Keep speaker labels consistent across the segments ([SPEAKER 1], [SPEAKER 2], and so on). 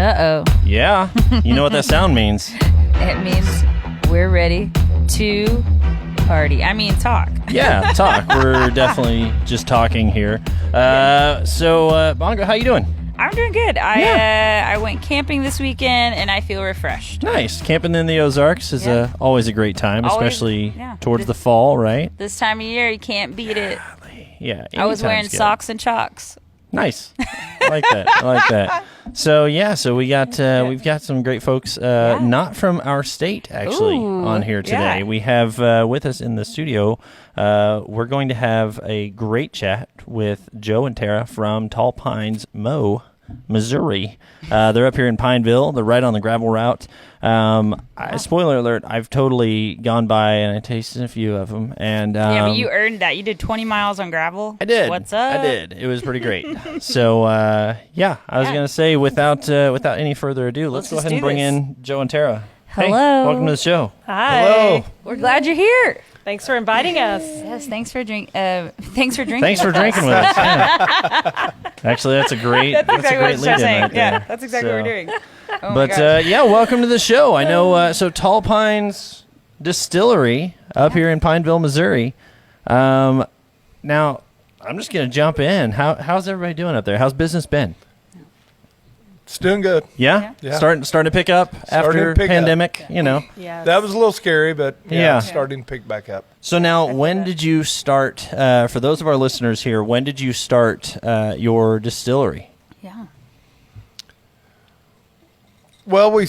[SPEAKER 1] Uh-oh.
[SPEAKER 2] Yeah, you know what that sound means.
[SPEAKER 1] It means we're ready to party. I mean, talk.
[SPEAKER 2] Yeah, talk. We're definitely just talking here. So, Bongo, how you doing?
[SPEAKER 1] I'm doing good. I went camping this weekend, and I feel refreshed.
[SPEAKER 2] Nice. Camping in the Ozarks is always a great time, especially towards the fall, right?
[SPEAKER 1] This time of year, you can't beat it.
[SPEAKER 2] Yeah.
[SPEAKER 1] I was wearing socks and chalks.
[SPEAKER 2] Nice. I like that. I like that. So we got we've got some great folks not from our state actually on here today. We have with us in the studio we're going to have a great chat with Joe and Tara from Tall Pines, Missouri. They're up here in Pineville. They're right on the gravel route. Spoiler alert, I've totally gone by and I tasted a few of them. And
[SPEAKER 1] but you earned that. You did 20 miles on gravel.
[SPEAKER 2] I did.
[SPEAKER 1] What's up?
[SPEAKER 2] I did. It was pretty great. So, I was going to say, without any further ado, let's go ahead and bring in Joe and Tara.
[SPEAKER 1] Hello.
[SPEAKER 2] Hey, welcome to the show.
[SPEAKER 3] Hi.
[SPEAKER 2] Hello.
[SPEAKER 1] We're glad you're here.
[SPEAKER 3] Thanks for inviting us.
[SPEAKER 1] Yes, thanks for drinking. Thanks for drinking.
[SPEAKER 2] Thanks for drinking with us. Yeah. Actually, that's a great lead-in right there.
[SPEAKER 3] Yeah, that's exactly what we're doing.
[SPEAKER 2] Welcome to the show. I know, so Tall Pines Distillery up here in Pineville, Missouri. Now, I'm just going to jump in. How's everybody doing up there? How's business been?
[SPEAKER 4] It's doing good.
[SPEAKER 2] Yeah? Starting to pick up after pandemic, you know.
[SPEAKER 3] Yeah.
[SPEAKER 4] That was a little scary, but it's starting to pick back up.
[SPEAKER 2] So now, when did you start, for those of our listeners here, when did you start your distillery?
[SPEAKER 1] Yeah.
[SPEAKER 4] Well, we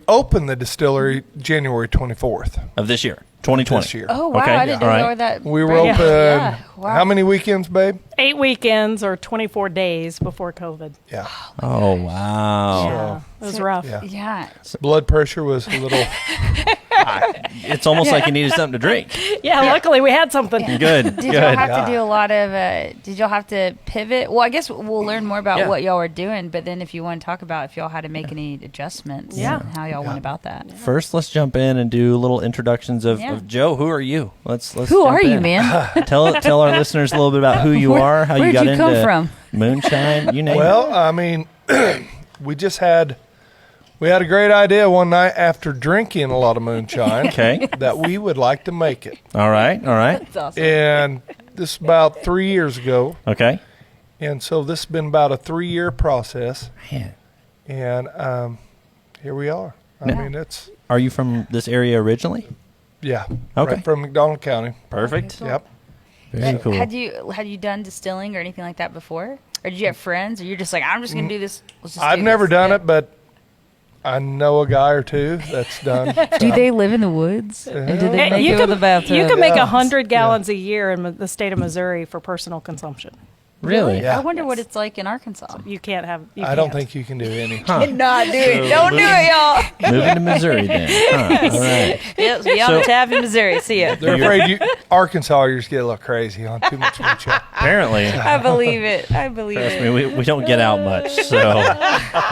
[SPEAKER 4] opened the distillery January 24th.
[SPEAKER 2] Of this year, 2020.
[SPEAKER 4] This year.
[SPEAKER 1] Oh, wow.
[SPEAKER 2] Okay,
[SPEAKER 1] I didn't know that.
[SPEAKER 4] We were open, how many weekends, babe?
[SPEAKER 3] 8 weekends or 24 days before COVID.
[SPEAKER 4] Yeah.
[SPEAKER 2] Oh, wow.
[SPEAKER 3] Yeah, it was rough.
[SPEAKER 1] Yeah.
[SPEAKER 4] Blood pressure was a little...
[SPEAKER 2] It's almost like you needed something to drink.
[SPEAKER 3] Yeah, luckily we had something.
[SPEAKER 2] Good.
[SPEAKER 1] Did y'all have to do a lot of, did y'all have to pivot? Well, I guess we'll learn more about what y'all were doing, but then if you want to talk about if y'all had to make any adjustments and how y'all went about that.
[SPEAKER 2] First, let's jump in and do little introductions of Joe. Who are you? Let's
[SPEAKER 1] Who are you, man?
[SPEAKER 2] Tell our listeners a little bit about who you are, how you got into
[SPEAKER 1] come from?
[SPEAKER 2] Moonshine, you name it.
[SPEAKER 4] Well, I mean, we had a great idea one night after drinking a lot of moonshine that we would like to make it.
[SPEAKER 2] All right.
[SPEAKER 1] That's awesome.
[SPEAKER 4] And this is about 3 years ago.
[SPEAKER 2] Okay.
[SPEAKER 4] And so this has been about a 3-year process.
[SPEAKER 2] Man.
[SPEAKER 4] And here we are. I mean, it's...
[SPEAKER 2] Are you from this area originally?
[SPEAKER 4] Yeah.
[SPEAKER 2] Okay.
[SPEAKER 4] Right from McDonald County.
[SPEAKER 2] Perfect.
[SPEAKER 4] Yep.
[SPEAKER 2] Very cool.
[SPEAKER 1] Had you done distilling or anything like that before? Or did you have friends? Or you're just like, I'm just going to do this?
[SPEAKER 4] I've never done it, but I know a guy or two that's done.
[SPEAKER 1] Do they live in the woods? Or do they make it with a bathtub?
[SPEAKER 3] You can make 100 gallons a year in the state of Missouri for personal consumption.
[SPEAKER 2] Really?
[SPEAKER 4] Yeah.
[SPEAKER 1] I wonder what it's like in Arkansas.
[SPEAKER 3] You can't have.
[SPEAKER 4] I don't think you can do any.
[SPEAKER 1] Not do it. Don't do it, y'all.
[SPEAKER 2] Moving to Missouri then. All right.
[SPEAKER 1] Yes, be on the tab in Missouri. See ya.
[SPEAKER 4] They're afraid Arkansas, you just get a little crazy on too much moonshine.
[SPEAKER 2] Apparently.
[SPEAKER 1] I believe it. I believe
[SPEAKER 2] Trust
[SPEAKER 1] it.
[SPEAKER 2] me, we don't get out much, so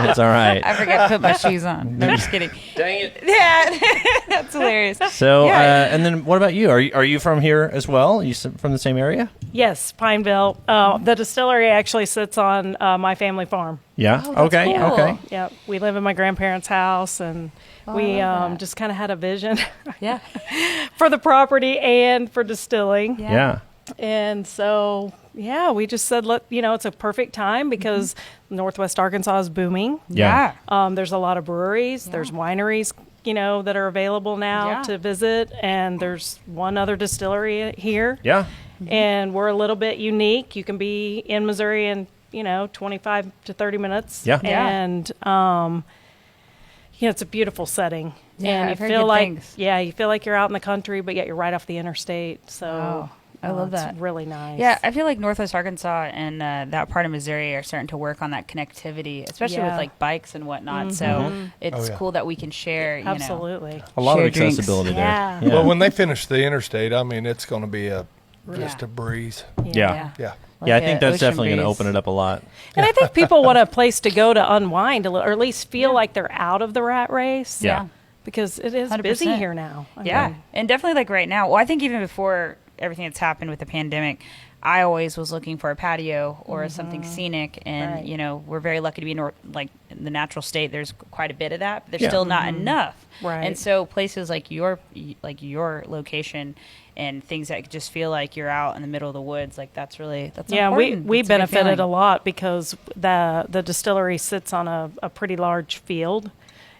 [SPEAKER 2] it's all right.
[SPEAKER 1] I forgot to put my shoes on. No, I'm just kidding.
[SPEAKER 2] Dang it.
[SPEAKER 1] Yeah, that's hilarious.
[SPEAKER 2] So, and then what about you? Are you from here as well? Are you from the same area?
[SPEAKER 3] Yes, Pineville. The distillery actually sits on my family farm.
[SPEAKER 2] Yeah. Okay.
[SPEAKER 1] cool.
[SPEAKER 2] Okay.
[SPEAKER 3] Yeah, we live in my grandparents' house, and we just kind of had a vision for the property and for distilling.
[SPEAKER 2] Yeah.
[SPEAKER 3] And so, we just said, it's a perfect time because Northwest Arkansas is booming.
[SPEAKER 2] Yeah.
[SPEAKER 3] There's a lot of breweries. There's wineries, that are available now to visit. And there's one other distillery here.
[SPEAKER 2] Yeah.
[SPEAKER 3] And we're a little bit unique. You can be in Missouri in, 25 to 30 minutes.
[SPEAKER 2] Yeah.
[SPEAKER 3] And, it's a beautiful setting.
[SPEAKER 1] Yeah,
[SPEAKER 3] and
[SPEAKER 1] I've heard good things.
[SPEAKER 3] you feel like you're out in the country, but yet you're right off the interstate. So
[SPEAKER 1] I love that.
[SPEAKER 3] It's really nice.
[SPEAKER 1] Yeah, I feel like Northwest Arkansas and that part of Missouri are starting to work on that connectivity, especially with like bikes and whatnot. So it's cool that we can share.
[SPEAKER 3] Absolutely.
[SPEAKER 2] A lot of
[SPEAKER 1] share drinks.
[SPEAKER 2] accessibility there.
[SPEAKER 3] Yeah.
[SPEAKER 4] Well, when they finish the interstate, I mean, it's going to be just a breeze.
[SPEAKER 2] Yeah.
[SPEAKER 4] Yeah.
[SPEAKER 1] Like
[SPEAKER 2] I think that's
[SPEAKER 1] ocean
[SPEAKER 2] definitely going to
[SPEAKER 1] breeze.
[SPEAKER 2] open it up a lot.
[SPEAKER 3] And I think people want a place to go to unwind a little, or at least feel like they're out of the rat race.
[SPEAKER 2] Yeah.
[SPEAKER 3] Because it is
[SPEAKER 1] 100%.
[SPEAKER 3] busy here now.
[SPEAKER 1] And definitely like right now. Well, I think even before everything that's happened with the pandemic, I always was looking for a patio or something scenic, and you know, we're very lucky to be in the natural state. There's quite a bit of that, but there's still not enough.
[SPEAKER 3] Right.
[SPEAKER 1] And so places like your location and things that just feel like you're out in the middle of the woods, like that's important.
[SPEAKER 3] we benefited a lot because the distillery sits on a pretty large field.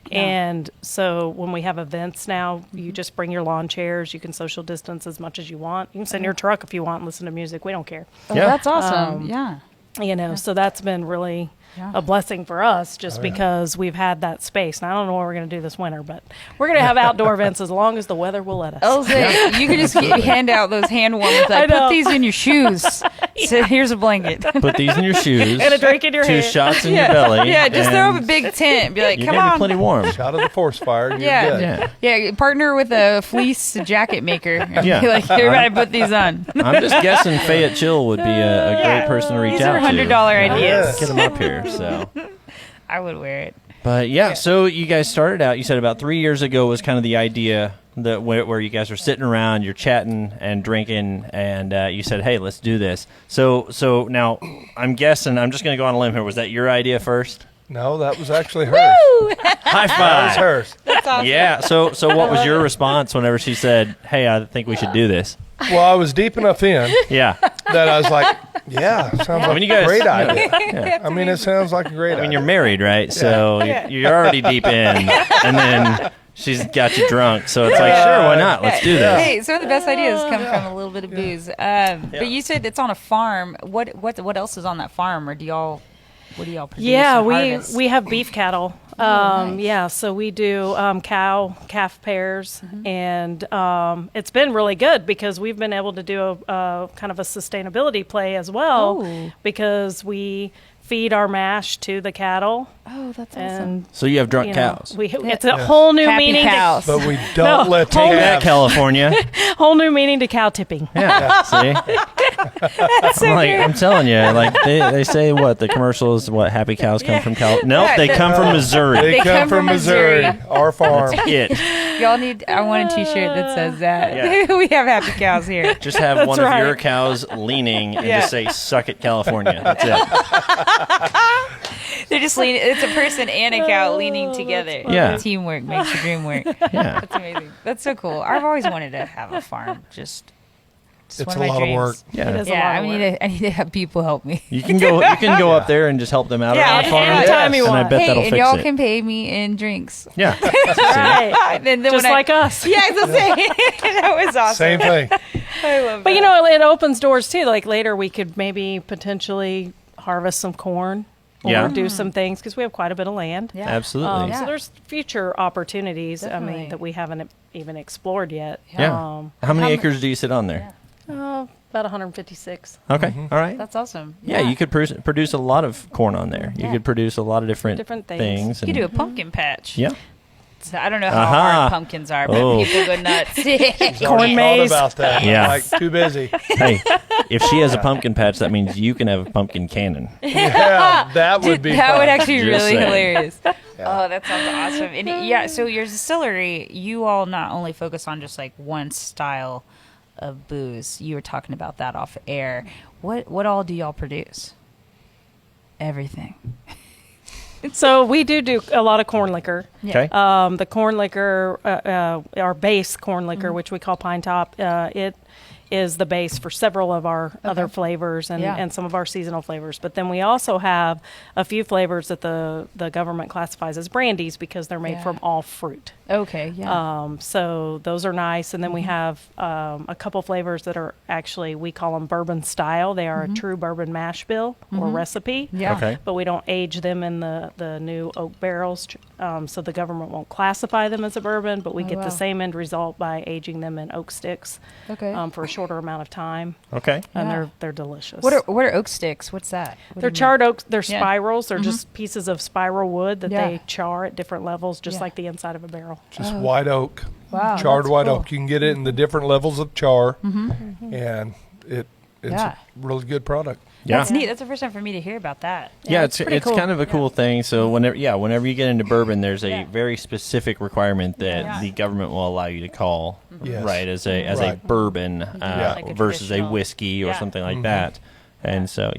[SPEAKER 3] Yeah. And so when we have events now, you just bring your lawn chairs. You can social distance as much as you want. You can sit in your truck if you want and listen to music. We don't care.
[SPEAKER 1] Oh, that's awesome.
[SPEAKER 3] You know, so that's been really a blessing for us just because we've had that space. And I don't know what we're going to do this winter, but we're going to have outdoor events as long as the weather will let us.
[SPEAKER 1] Oh, you could just hand out those hand warmers. Like, put these in your shoes. So here's a blanket.
[SPEAKER 2] Put these in your shoes.
[SPEAKER 3] And a drink in your hand.
[SPEAKER 2] 2 shots in your belly.
[SPEAKER 1] Yeah, just throw up a big tent. Be like, come on.
[SPEAKER 2] Be plenty warm.
[SPEAKER 4] Shot of the forest fire. You're good.
[SPEAKER 1] Yeah. Partner with a fleece jacket maker. And be like, everybody put these on.
[SPEAKER 2] I'm just guessing Fayette Chill would be a great person to reach out to.
[SPEAKER 1] These are $100 ideas.
[SPEAKER 2] Get them up here. So
[SPEAKER 1] I would wear it.
[SPEAKER 2] But so you guys started out, you said about 3 years ago was kind of the idea that where you guys are sitting around, you're chatting and drinking, and you said, hey, let's do this. So now I'm guessing, I'm just going to go on a limb here. Was that your idea first?
[SPEAKER 4] No, that was actually hers.
[SPEAKER 1] Woo!
[SPEAKER 2] High five.
[SPEAKER 4] That was hers.
[SPEAKER 1] That's awesome.
[SPEAKER 2] Yeah. So what was your response whenever she said, hey, I think we should do this?
[SPEAKER 4] Well, I was deep enough in
[SPEAKER 2] Yeah.
[SPEAKER 4] that I was like, sounds like
[SPEAKER 2] you guys,
[SPEAKER 4] a great idea. I mean, it sounds like a great idea.
[SPEAKER 2] I mean, you're married, right? So you're already deep in, and then she's got you drunk. So it's like, sure, why not? Let's do this.
[SPEAKER 1] Hey, some of the best ideas come from a little bit of booze. But you said it's on a farm. What else is on that farm, or what do y'all produce?
[SPEAKER 3] Yeah,
[SPEAKER 1] and harvest?
[SPEAKER 3] we have beef cattle.
[SPEAKER 1] Nice.
[SPEAKER 3] Yeah, so we do calf pairs, and it's been really good because we've been able to do a kind of a sustainability play as well because we feed our mash to the cattle.
[SPEAKER 1] Oh, that's
[SPEAKER 3] and,
[SPEAKER 1] awesome.
[SPEAKER 2] So you have drunk cows.
[SPEAKER 3] It's a whole new
[SPEAKER 1] Happy
[SPEAKER 3] meaning.
[SPEAKER 1] cows.
[SPEAKER 4] But we don't let
[SPEAKER 2] Take that, California.
[SPEAKER 3] Whole new meaning to cow tipping.
[SPEAKER 2] Yeah. See? I'm telling you, like they say the commercial is happy cows come from California. Nope, they come from Missouri.
[SPEAKER 4] They come from Missouri. Our farm.
[SPEAKER 2] That's it.
[SPEAKER 1] Y'all I want a t-shirt that says that. Yeah. We have happy cows here.
[SPEAKER 2] Just have one of your cows leaning and just say, suck it, California. That's it.
[SPEAKER 1] They're just leaning. It's a person and a cow leaning together.
[SPEAKER 2] Yeah.
[SPEAKER 1] Teamwork makes the dream work.
[SPEAKER 2] Yeah.
[SPEAKER 1] That's amazing. That's so cool. I've always wanted to have a farm. It's
[SPEAKER 4] It's
[SPEAKER 1] one
[SPEAKER 4] a
[SPEAKER 1] of my
[SPEAKER 4] lot
[SPEAKER 1] dreams.
[SPEAKER 4] of work.
[SPEAKER 2] Yeah.
[SPEAKER 1] I need to have people help me.
[SPEAKER 2] You can go up there and just help them out on the farm.
[SPEAKER 3] anytime you
[SPEAKER 2] and
[SPEAKER 3] want.
[SPEAKER 2] I bet that'll
[SPEAKER 1] and
[SPEAKER 2] fix
[SPEAKER 1] y'all
[SPEAKER 2] it.
[SPEAKER 1] can pay me in drinks.
[SPEAKER 3] Right.
[SPEAKER 2] Yeah.
[SPEAKER 1] And then
[SPEAKER 3] Just like us.
[SPEAKER 1] Yeah, I was gonna say that was awesome.
[SPEAKER 4] Same thing.
[SPEAKER 1] I love
[SPEAKER 3] But
[SPEAKER 1] that.
[SPEAKER 3] it opens doors too. Like later we could maybe potentially harvest some corn or do some things because we have quite a bit of land.
[SPEAKER 1] Yeah.
[SPEAKER 2] Absolutely.
[SPEAKER 3] So there's future opportunities,
[SPEAKER 1] Definitely.
[SPEAKER 3] that we haven't even explored yet.
[SPEAKER 2] Yeah. How many acres do you sit on there?
[SPEAKER 3] About 156.
[SPEAKER 2] Okay. All right.
[SPEAKER 1] That's awesome.
[SPEAKER 2] Yeah, you could produce a lot of corn on there. You could produce a lot of different things.
[SPEAKER 1] You could do a pumpkin patch.
[SPEAKER 2] Yeah.
[SPEAKER 1] So I don't know how hard pumpkins are, but people go nuts.
[SPEAKER 3] Corn maze.
[SPEAKER 4] About that.
[SPEAKER 2] Yeah.
[SPEAKER 4] Like, too busy.
[SPEAKER 2] Hey, if she has a pumpkin patch, that means you can have a pumpkin cannon.
[SPEAKER 4] Yeah, that would be
[SPEAKER 1] That
[SPEAKER 4] fun.
[SPEAKER 1] would actually be
[SPEAKER 2] Just
[SPEAKER 1] really
[SPEAKER 2] saying.
[SPEAKER 1] hilarious. Oh, that sounds awesome. And so your distillery, you all not only focus on just like one style of booze. You were talking about that off air. What all do y'all produce? Everything.
[SPEAKER 3] So we do a lot of corn liquor.
[SPEAKER 2] Okay.
[SPEAKER 3] The corn liquor, our base corn liquor, which we call Pine Top, it is the base for several of our other flavors and some of our seasonal flavors. But then we also have a few flavors that the government classifies as brandies because they're made from all fruit.
[SPEAKER 1] Okay, yeah.
[SPEAKER 3] So those are nice. And then we have a couple flavors that are actually, we call them bourbon style. They are a true bourbon mash bill or recipe.
[SPEAKER 1] Yeah.
[SPEAKER 2] Okay.
[SPEAKER 3] But we don't age them in the new oak barrels. So the government won't classify them as a bourbon, but we get the same end result by aging them in oak sticks for a shorter amount of time.
[SPEAKER 2] Okay.
[SPEAKER 3] And they're delicious.
[SPEAKER 1] What are oak sticks? What's that?
[SPEAKER 3] They're charred oaks. They're spirals. They're just pieces of spiral wood that they char at different levels, just like the inside of a barrel.
[SPEAKER 4] Just white oak.
[SPEAKER 1] Wow,
[SPEAKER 4] Charred
[SPEAKER 1] that's
[SPEAKER 4] white
[SPEAKER 1] cool.
[SPEAKER 4] oak. You can get it in the different levels of char, and it's a really good product.
[SPEAKER 2] Yeah.
[SPEAKER 1] That's neat. That's the first time for me to hear about that.
[SPEAKER 2] Yeah, it's
[SPEAKER 3] cool.
[SPEAKER 2] kind of a cool thing. So whenever you get into bourbon, there's a very specific requirement that the government will allow you to call right as a bourbon
[SPEAKER 1] like a
[SPEAKER 2] versus a
[SPEAKER 1] traditional-
[SPEAKER 2] whiskey or something like that. And so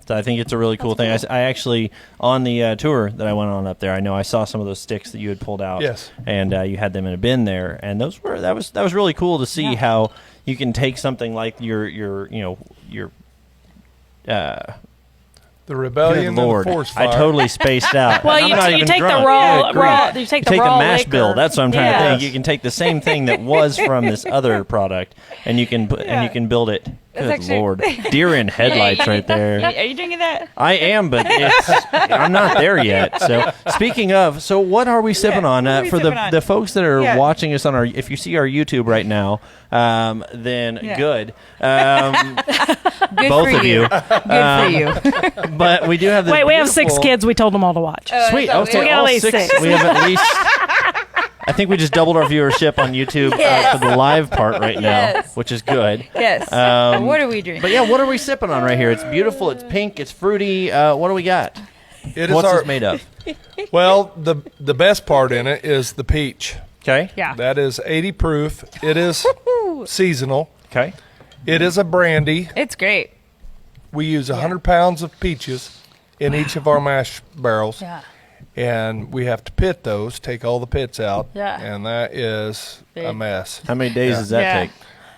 [SPEAKER 2] so I think it's a really cool thing. I actually on the tour that I went on up there, I know I saw some of those sticks that you had pulled out.
[SPEAKER 4] Yes.
[SPEAKER 2] And you had them in a bin there, and that was really cool to see how you can take something like your
[SPEAKER 4] The rebellion and the
[SPEAKER 2] Lord,
[SPEAKER 4] forest fire.
[SPEAKER 2] I totally spaced out.
[SPEAKER 3] Well,
[SPEAKER 2] I'm not
[SPEAKER 3] you
[SPEAKER 2] even
[SPEAKER 3] take the
[SPEAKER 2] drunk.
[SPEAKER 3] raw,
[SPEAKER 2] Good grief.
[SPEAKER 3] you take
[SPEAKER 2] You
[SPEAKER 3] the raw
[SPEAKER 2] mash
[SPEAKER 3] liquor.
[SPEAKER 2] bill. That's what I'm trying to
[SPEAKER 3] Yes.
[SPEAKER 2] think. You can take the same thing that was from this other product, and you can build it. Good
[SPEAKER 1] actually-
[SPEAKER 2] Lord, deer in headlights right there.
[SPEAKER 1] Are you drinking that?
[SPEAKER 2] I am, but I'm not there yet. So speaking of, so what are we sipping on?
[SPEAKER 1] what are we
[SPEAKER 2] For
[SPEAKER 1] sipping on?
[SPEAKER 2] the folks that are watching us on if you see our YouTube right now, then good.
[SPEAKER 1] Good
[SPEAKER 2] Both
[SPEAKER 1] for
[SPEAKER 2] of
[SPEAKER 1] you.
[SPEAKER 2] you.
[SPEAKER 1] Good for you.
[SPEAKER 2] But we do have this
[SPEAKER 3] Wait, we have 6
[SPEAKER 2] beautiful-
[SPEAKER 3] kids. We told them all to watch.
[SPEAKER 2] Sweet.
[SPEAKER 1] So
[SPEAKER 2] Okay,
[SPEAKER 1] we
[SPEAKER 3] got
[SPEAKER 2] all
[SPEAKER 3] at least
[SPEAKER 2] 6.
[SPEAKER 3] 6.
[SPEAKER 2] We have at least. I think we just doubled our viewership on YouTube for the live part right now,
[SPEAKER 1] Yes.
[SPEAKER 2] which is good.
[SPEAKER 1] Yes. What are we drinking?
[SPEAKER 2] But yeah, what are we sipping on right here? It's beautiful. It's pink. It's fruity. What do we got?
[SPEAKER 4] It is
[SPEAKER 2] What's
[SPEAKER 4] our,
[SPEAKER 2] this made of?
[SPEAKER 4] Well, the best part in it is the peach.
[SPEAKER 2] Okay.
[SPEAKER 1] Yeah.
[SPEAKER 4] That is 80 proof. It is seasonal.
[SPEAKER 2] Okay.
[SPEAKER 4] It is a brandy.
[SPEAKER 1] It's great.
[SPEAKER 4] We use 100 pounds of peaches in each of our mash barrels.
[SPEAKER 1] Yeah.
[SPEAKER 4] And we have to pit those, take all the pits out.
[SPEAKER 1] Yeah.
[SPEAKER 4] And that is a
[SPEAKER 1] Big.
[SPEAKER 4] mess.
[SPEAKER 2] How many days does that
[SPEAKER 1] Yeah.
[SPEAKER 2] take?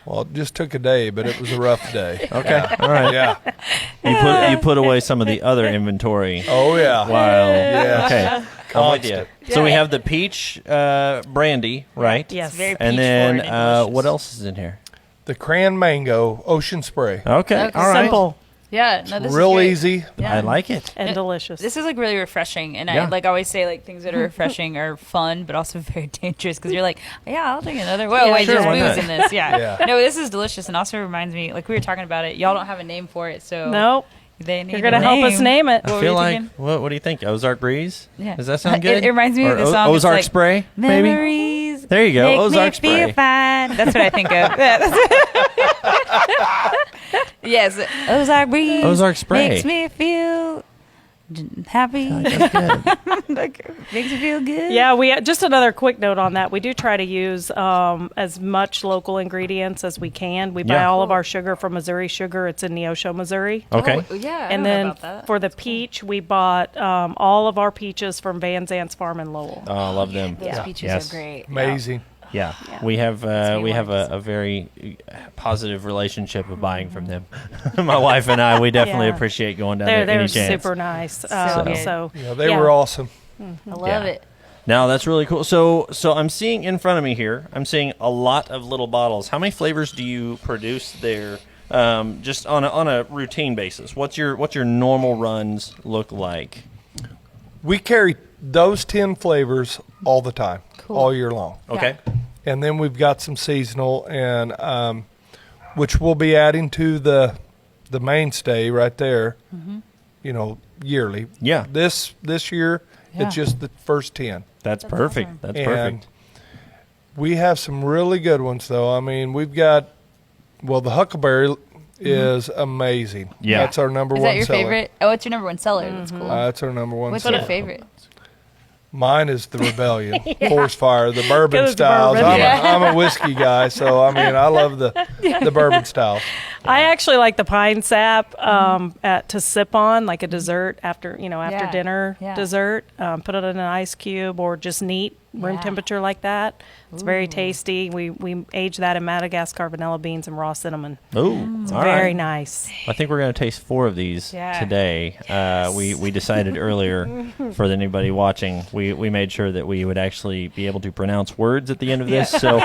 [SPEAKER 4] Well, it just took a day, but it was a rough day.
[SPEAKER 2] Okay. All right.
[SPEAKER 4] Yeah.
[SPEAKER 2] You put away some of the other inventory.
[SPEAKER 4] Oh, yeah.
[SPEAKER 2] While
[SPEAKER 4] Yes.
[SPEAKER 2] okay. I'm with you.
[SPEAKER 4] Constant.
[SPEAKER 2] So we have the peach brandy, right?
[SPEAKER 3] Yes.
[SPEAKER 1] It's very
[SPEAKER 2] And
[SPEAKER 1] peach
[SPEAKER 2] then
[SPEAKER 1] forward and delicious.
[SPEAKER 2] what else is in here?
[SPEAKER 4] The cran mango ocean spray.
[SPEAKER 2] Okay.
[SPEAKER 1] Okay.
[SPEAKER 2] All right.
[SPEAKER 3] Simple
[SPEAKER 1] Yeah. No, this
[SPEAKER 4] Real
[SPEAKER 1] is great.
[SPEAKER 4] easy.
[SPEAKER 1] Yeah.
[SPEAKER 2] I like it.
[SPEAKER 3] and delicious.
[SPEAKER 1] This is like really refreshing, and
[SPEAKER 2] Yeah.
[SPEAKER 1] I like always say like things that are refreshing are fun, but also very dangerous because you're like, yeah, I'll drink another. Well,
[SPEAKER 3] Yeah,
[SPEAKER 1] wait,
[SPEAKER 2] sure,
[SPEAKER 1] there's
[SPEAKER 2] why
[SPEAKER 1] booze
[SPEAKER 2] not?
[SPEAKER 1] in this. Yeah.
[SPEAKER 4] Yeah.
[SPEAKER 1] No, this is delicious, and also reminds me like we were talking about it. Y'all don't have a name for it, so
[SPEAKER 3] Nope.
[SPEAKER 1] they need
[SPEAKER 3] You're going to
[SPEAKER 1] a
[SPEAKER 3] help us name it.
[SPEAKER 1] What
[SPEAKER 2] I
[SPEAKER 1] were
[SPEAKER 2] feel
[SPEAKER 1] you
[SPEAKER 2] like
[SPEAKER 1] thinking?
[SPEAKER 2] what do you think? Ozark Breeze?
[SPEAKER 1] Yeah.
[SPEAKER 2] Does that sound
[SPEAKER 1] It-
[SPEAKER 2] good?
[SPEAKER 1] it reminds me of
[SPEAKER 2] Or
[SPEAKER 1] the song. It's
[SPEAKER 2] Ozark
[SPEAKER 1] like,
[SPEAKER 2] Spray, maybe.
[SPEAKER 1] Memories.
[SPEAKER 2] There you go,
[SPEAKER 1] Make
[SPEAKER 2] Ozark
[SPEAKER 1] me
[SPEAKER 2] Spray.
[SPEAKER 1] feel fine. That's what I think of. Yes, Ozark Breeze.
[SPEAKER 2] Ozark Spray.
[SPEAKER 1] Makes me feel happy.
[SPEAKER 2] That's good.
[SPEAKER 1] Like, makes me feel good.
[SPEAKER 3] Yeah, we just another quick note on that. We do try to use as much local ingredients as we can. We buy
[SPEAKER 2] Yeah.
[SPEAKER 3] all of our sugar from Missouri Sugar. It's in Neosho, Missouri.
[SPEAKER 2] Okay.
[SPEAKER 1] Oh, yeah. I
[SPEAKER 3] And
[SPEAKER 1] don't know
[SPEAKER 3] then
[SPEAKER 1] about that.
[SPEAKER 3] for the peach, we bought all of our peaches from Van Zant's Farm in Lowell.
[SPEAKER 2] Oh, I love them.
[SPEAKER 1] Those peaches
[SPEAKER 2] Yes.
[SPEAKER 1] are great.
[SPEAKER 4] Amazing.
[SPEAKER 2] Yeah,
[SPEAKER 3] Yeah.
[SPEAKER 2] we have
[SPEAKER 1] me
[SPEAKER 2] we have
[SPEAKER 1] once.
[SPEAKER 2] a very positive relationship of buying from them. My wife and I, we definitely
[SPEAKER 3] Yeah.
[SPEAKER 2] appreciate going down
[SPEAKER 3] They're
[SPEAKER 2] there any
[SPEAKER 3] they're
[SPEAKER 2] chance.
[SPEAKER 3] super nice.
[SPEAKER 1] good.
[SPEAKER 3] So
[SPEAKER 4] Yeah, they were awesome.
[SPEAKER 1] I love
[SPEAKER 2] Yeah.
[SPEAKER 1] it.
[SPEAKER 2] Now that's really cool. So I'm seeing in front of me here. I'm seeing a lot of little bottles. How many flavors do you produce there? Just on a routine basis. What's your normal runs look like?
[SPEAKER 4] We carry those 10 flavors all the time, all year long.
[SPEAKER 2] Okay.
[SPEAKER 4] And then we've got some seasonal, and which we'll be adding to the mainstay right there, you know, yearly.
[SPEAKER 2] Yeah.
[SPEAKER 4] This year,
[SPEAKER 1] Yeah.
[SPEAKER 4] it's just the first 10.
[SPEAKER 2] That's perfect. That's
[SPEAKER 4] And
[SPEAKER 2] perfect.
[SPEAKER 4] we have some really good ones, though. I mean, we've got, well, the Huckleberry is amazing.
[SPEAKER 2] Yeah.
[SPEAKER 4] That's our number
[SPEAKER 1] Is
[SPEAKER 4] one
[SPEAKER 1] that your
[SPEAKER 4] seller.
[SPEAKER 1] favorite? Oh, it's your number one seller. That's cool.
[SPEAKER 4] That's our number one
[SPEAKER 1] What's
[SPEAKER 4] seller.
[SPEAKER 1] your favorite?
[SPEAKER 4] Mine is the Rebellion, Forest Fire, the bourbon
[SPEAKER 3] 'Cause it's
[SPEAKER 4] styles.
[SPEAKER 3] bourbon.
[SPEAKER 4] I'm a whiskey guy, so I mean, I love the bourbon styles.
[SPEAKER 3] I actually like the pine sap to sip on, like a dessert after
[SPEAKER 1] Yeah.
[SPEAKER 3] dinner
[SPEAKER 1] Yeah.
[SPEAKER 3] dessert. Put it in an ice cube or just neat room
[SPEAKER 1] Yeah.
[SPEAKER 3] temperature like that. It's very tasty. We age that in Madagascar vanilla beans and raw cinnamon.
[SPEAKER 2] Ooh, all
[SPEAKER 3] Very
[SPEAKER 2] right.
[SPEAKER 3] nice.
[SPEAKER 2] I think we're going to taste 4 of these
[SPEAKER 1] Yeah.
[SPEAKER 2] today. We decided earlier, for anybody watching, we made sure that we would actually be able to pronounce words at the end of this. So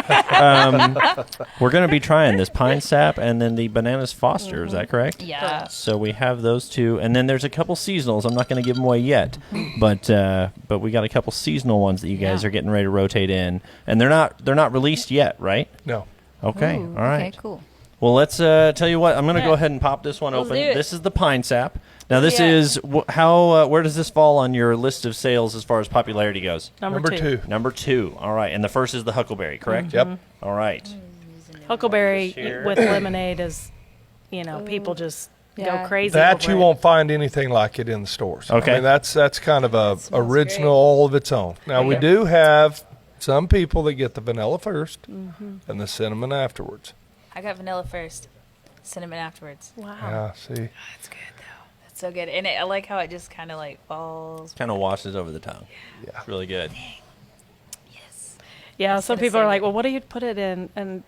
[SPEAKER 2] we're going to be trying this pine sap and then the bananas Foster. Is that correct?
[SPEAKER 1] Yeah.
[SPEAKER 2] So we have those 2, and then there's a couple seasonals. I'm not going to give them away yet, but we got a couple seasonal ones that you guys
[SPEAKER 1] Yeah.
[SPEAKER 2] are getting ready to rotate in, and they're not released yet, right?
[SPEAKER 4] No.
[SPEAKER 2] Okay,
[SPEAKER 1] Ooh,
[SPEAKER 2] all right.
[SPEAKER 1] Okay, cool.
[SPEAKER 2] Well, let's tell you what. I'm going to
[SPEAKER 1] Yeah.
[SPEAKER 2] go ahead and pop this one
[SPEAKER 1] Let's
[SPEAKER 2] open.
[SPEAKER 1] do it.
[SPEAKER 2] This is the pine sap. Now, this
[SPEAKER 1] Yeah.
[SPEAKER 2] is how. Where does this fall on your list of sales as far as popularity goes?
[SPEAKER 3] Number two.
[SPEAKER 2] Number 2. All right, and the first is the Huckleberry, correct?
[SPEAKER 4] Yep.
[SPEAKER 2] All right.
[SPEAKER 3] Huckleberry
[SPEAKER 2] Here.
[SPEAKER 3] with lemonade is, people just go crazy.
[SPEAKER 4] That
[SPEAKER 3] over
[SPEAKER 4] you
[SPEAKER 3] it.
[SPEAKER 4] won't find anything like it in the stores.
[SPEAKER 2] Okay.
[SPEAKER 4] I mean, that's kind of a
[SPEAKER 1] smells
[SPEAKER 4] original
[SPEAKER 1] great.
[SPEAKER 4] all of its own. Now we
[SPEAKER 1] Yeah.
[SPEAKER 4] do have some people that get the vanilla first and the cinnamon afterwards.
[SPEAKER 1] I got vanilla first, cinnamon afterwards.
[SPEAKER 3] Wow.
[SPEAKER 4] Yeah, see.
[SPEAKER 1] That's good though. That's so good, and I like how it just kind of like falls.
[SPEAKER 2] Kind of washes over the tongue.
[SPEAKER 4] Yeah.
[SPEAKER 2] It's really good.
[SPEAKER 1] Yes.
[SPEAKER 3] Yeah,
[SPEAKER 1] was
[SPEAKER 3] some
[SPEAKER 1] gonna
[SPEAKER 3] people are
[SPEAKER 1] say
[SPEAKER 3] like,
[SPEAKER 1] that.
[SPEAKER 3] well, what do you put it in? And